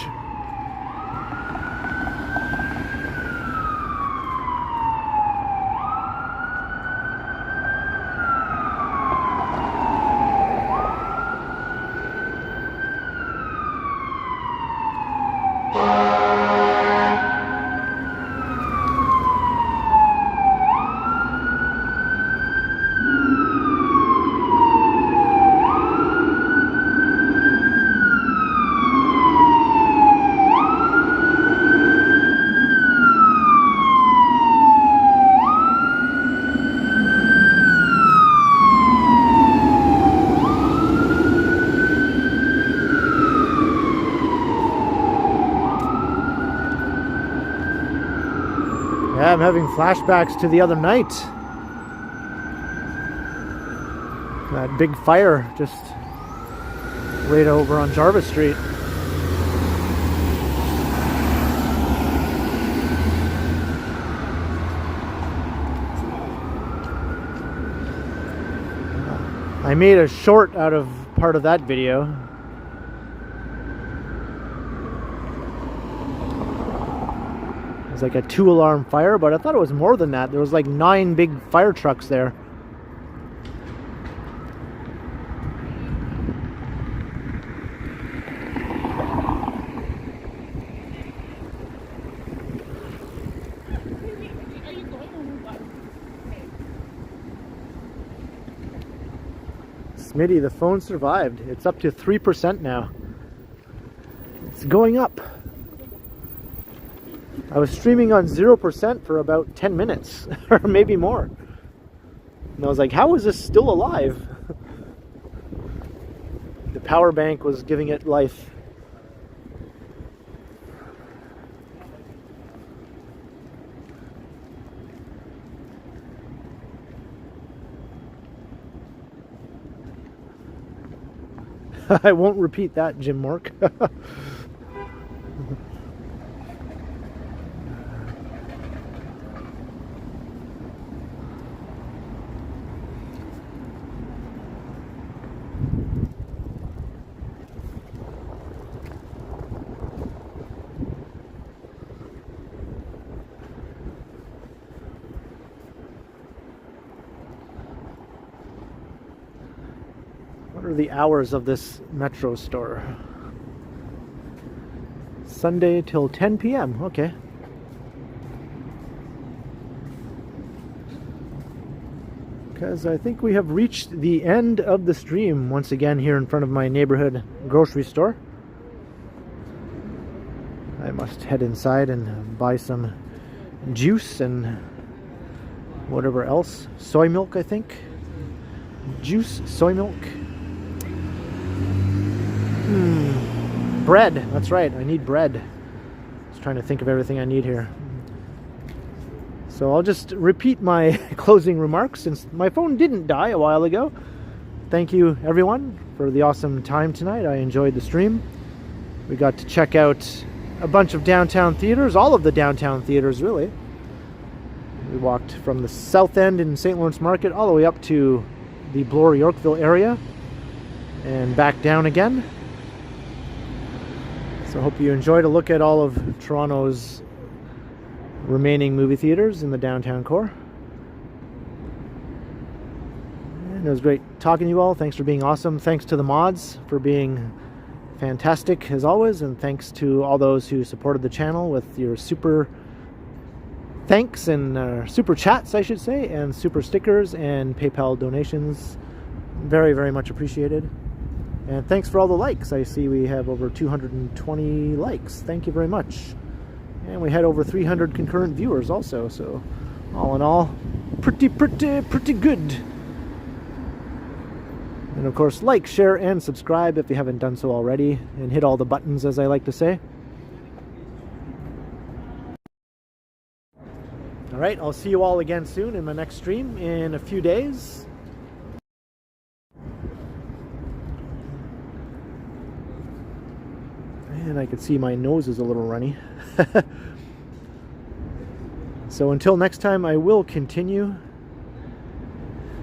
I'm having flashbacks to the other night. That big fire just right over on Jarvis Street. I made a short out of part of that video. Like a 2-alarm fire, but I thought it was more than that. There was like 9 big fire trucks there. Smitty, the phone survived. It's up to 3% now. It's going up. I was streaming on 0% for about 10 minutes, or maybe more. And I was like, how is this still alive? The power bank was giving it life. I won't repeat that, Jim Mork. What are the hours of this Metro store? Sunday till 10 p.m. Okay. Because I think we have reached the end of the stream once again here in front of my neighborhood grocery store. I must head inside and buy some juice and whatever else. Soy milk, I think. Juice, soy milk. Bread, that's right, I need bread. I was trying to think of everything I need here. So I'll just repeat my closing remarks since my phone didn't die a while ago. Thank you everyone for the awesome time tonight. I enjoyed the stream. We got to check out a bunch of downtown theaters, all of the downtown theaters really. We walked from the south end in St. Lawrence Market all the way up to the Bloor Yorkville area and back down again. So I hope you enjoyed a look at all of Toronto's remaining movie theaters in the downtown core. And it was great talking to you all. Thanks for being awesome. Thanks to the mods for being fantastic as always, and thanks to all those who supported the channel with your super thanks and super chats, I should say, and super stickers and PayPal donations. Very, very much appreciated. And thanks for all the likes. I see we have over 220 likes. Thank you very much. And we had over 300 concurrent viewers also, so all in all, pretty good. And of course, like, share, and subscribe if you haven't done so already, and hit all the buttons, as I like to say. Alright, I'll see you all again soon in my next stream in a few days. And I can see my nose is a little runny. So until next time, I will continue.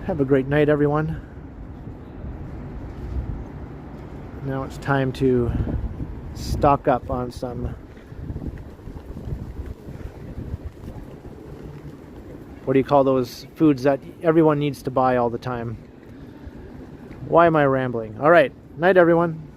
Have a great night, everyone. Now it's time to stock up on some what do you call those foods that everyone needs to buy all the time? Why am I rambling? All right, night everyone.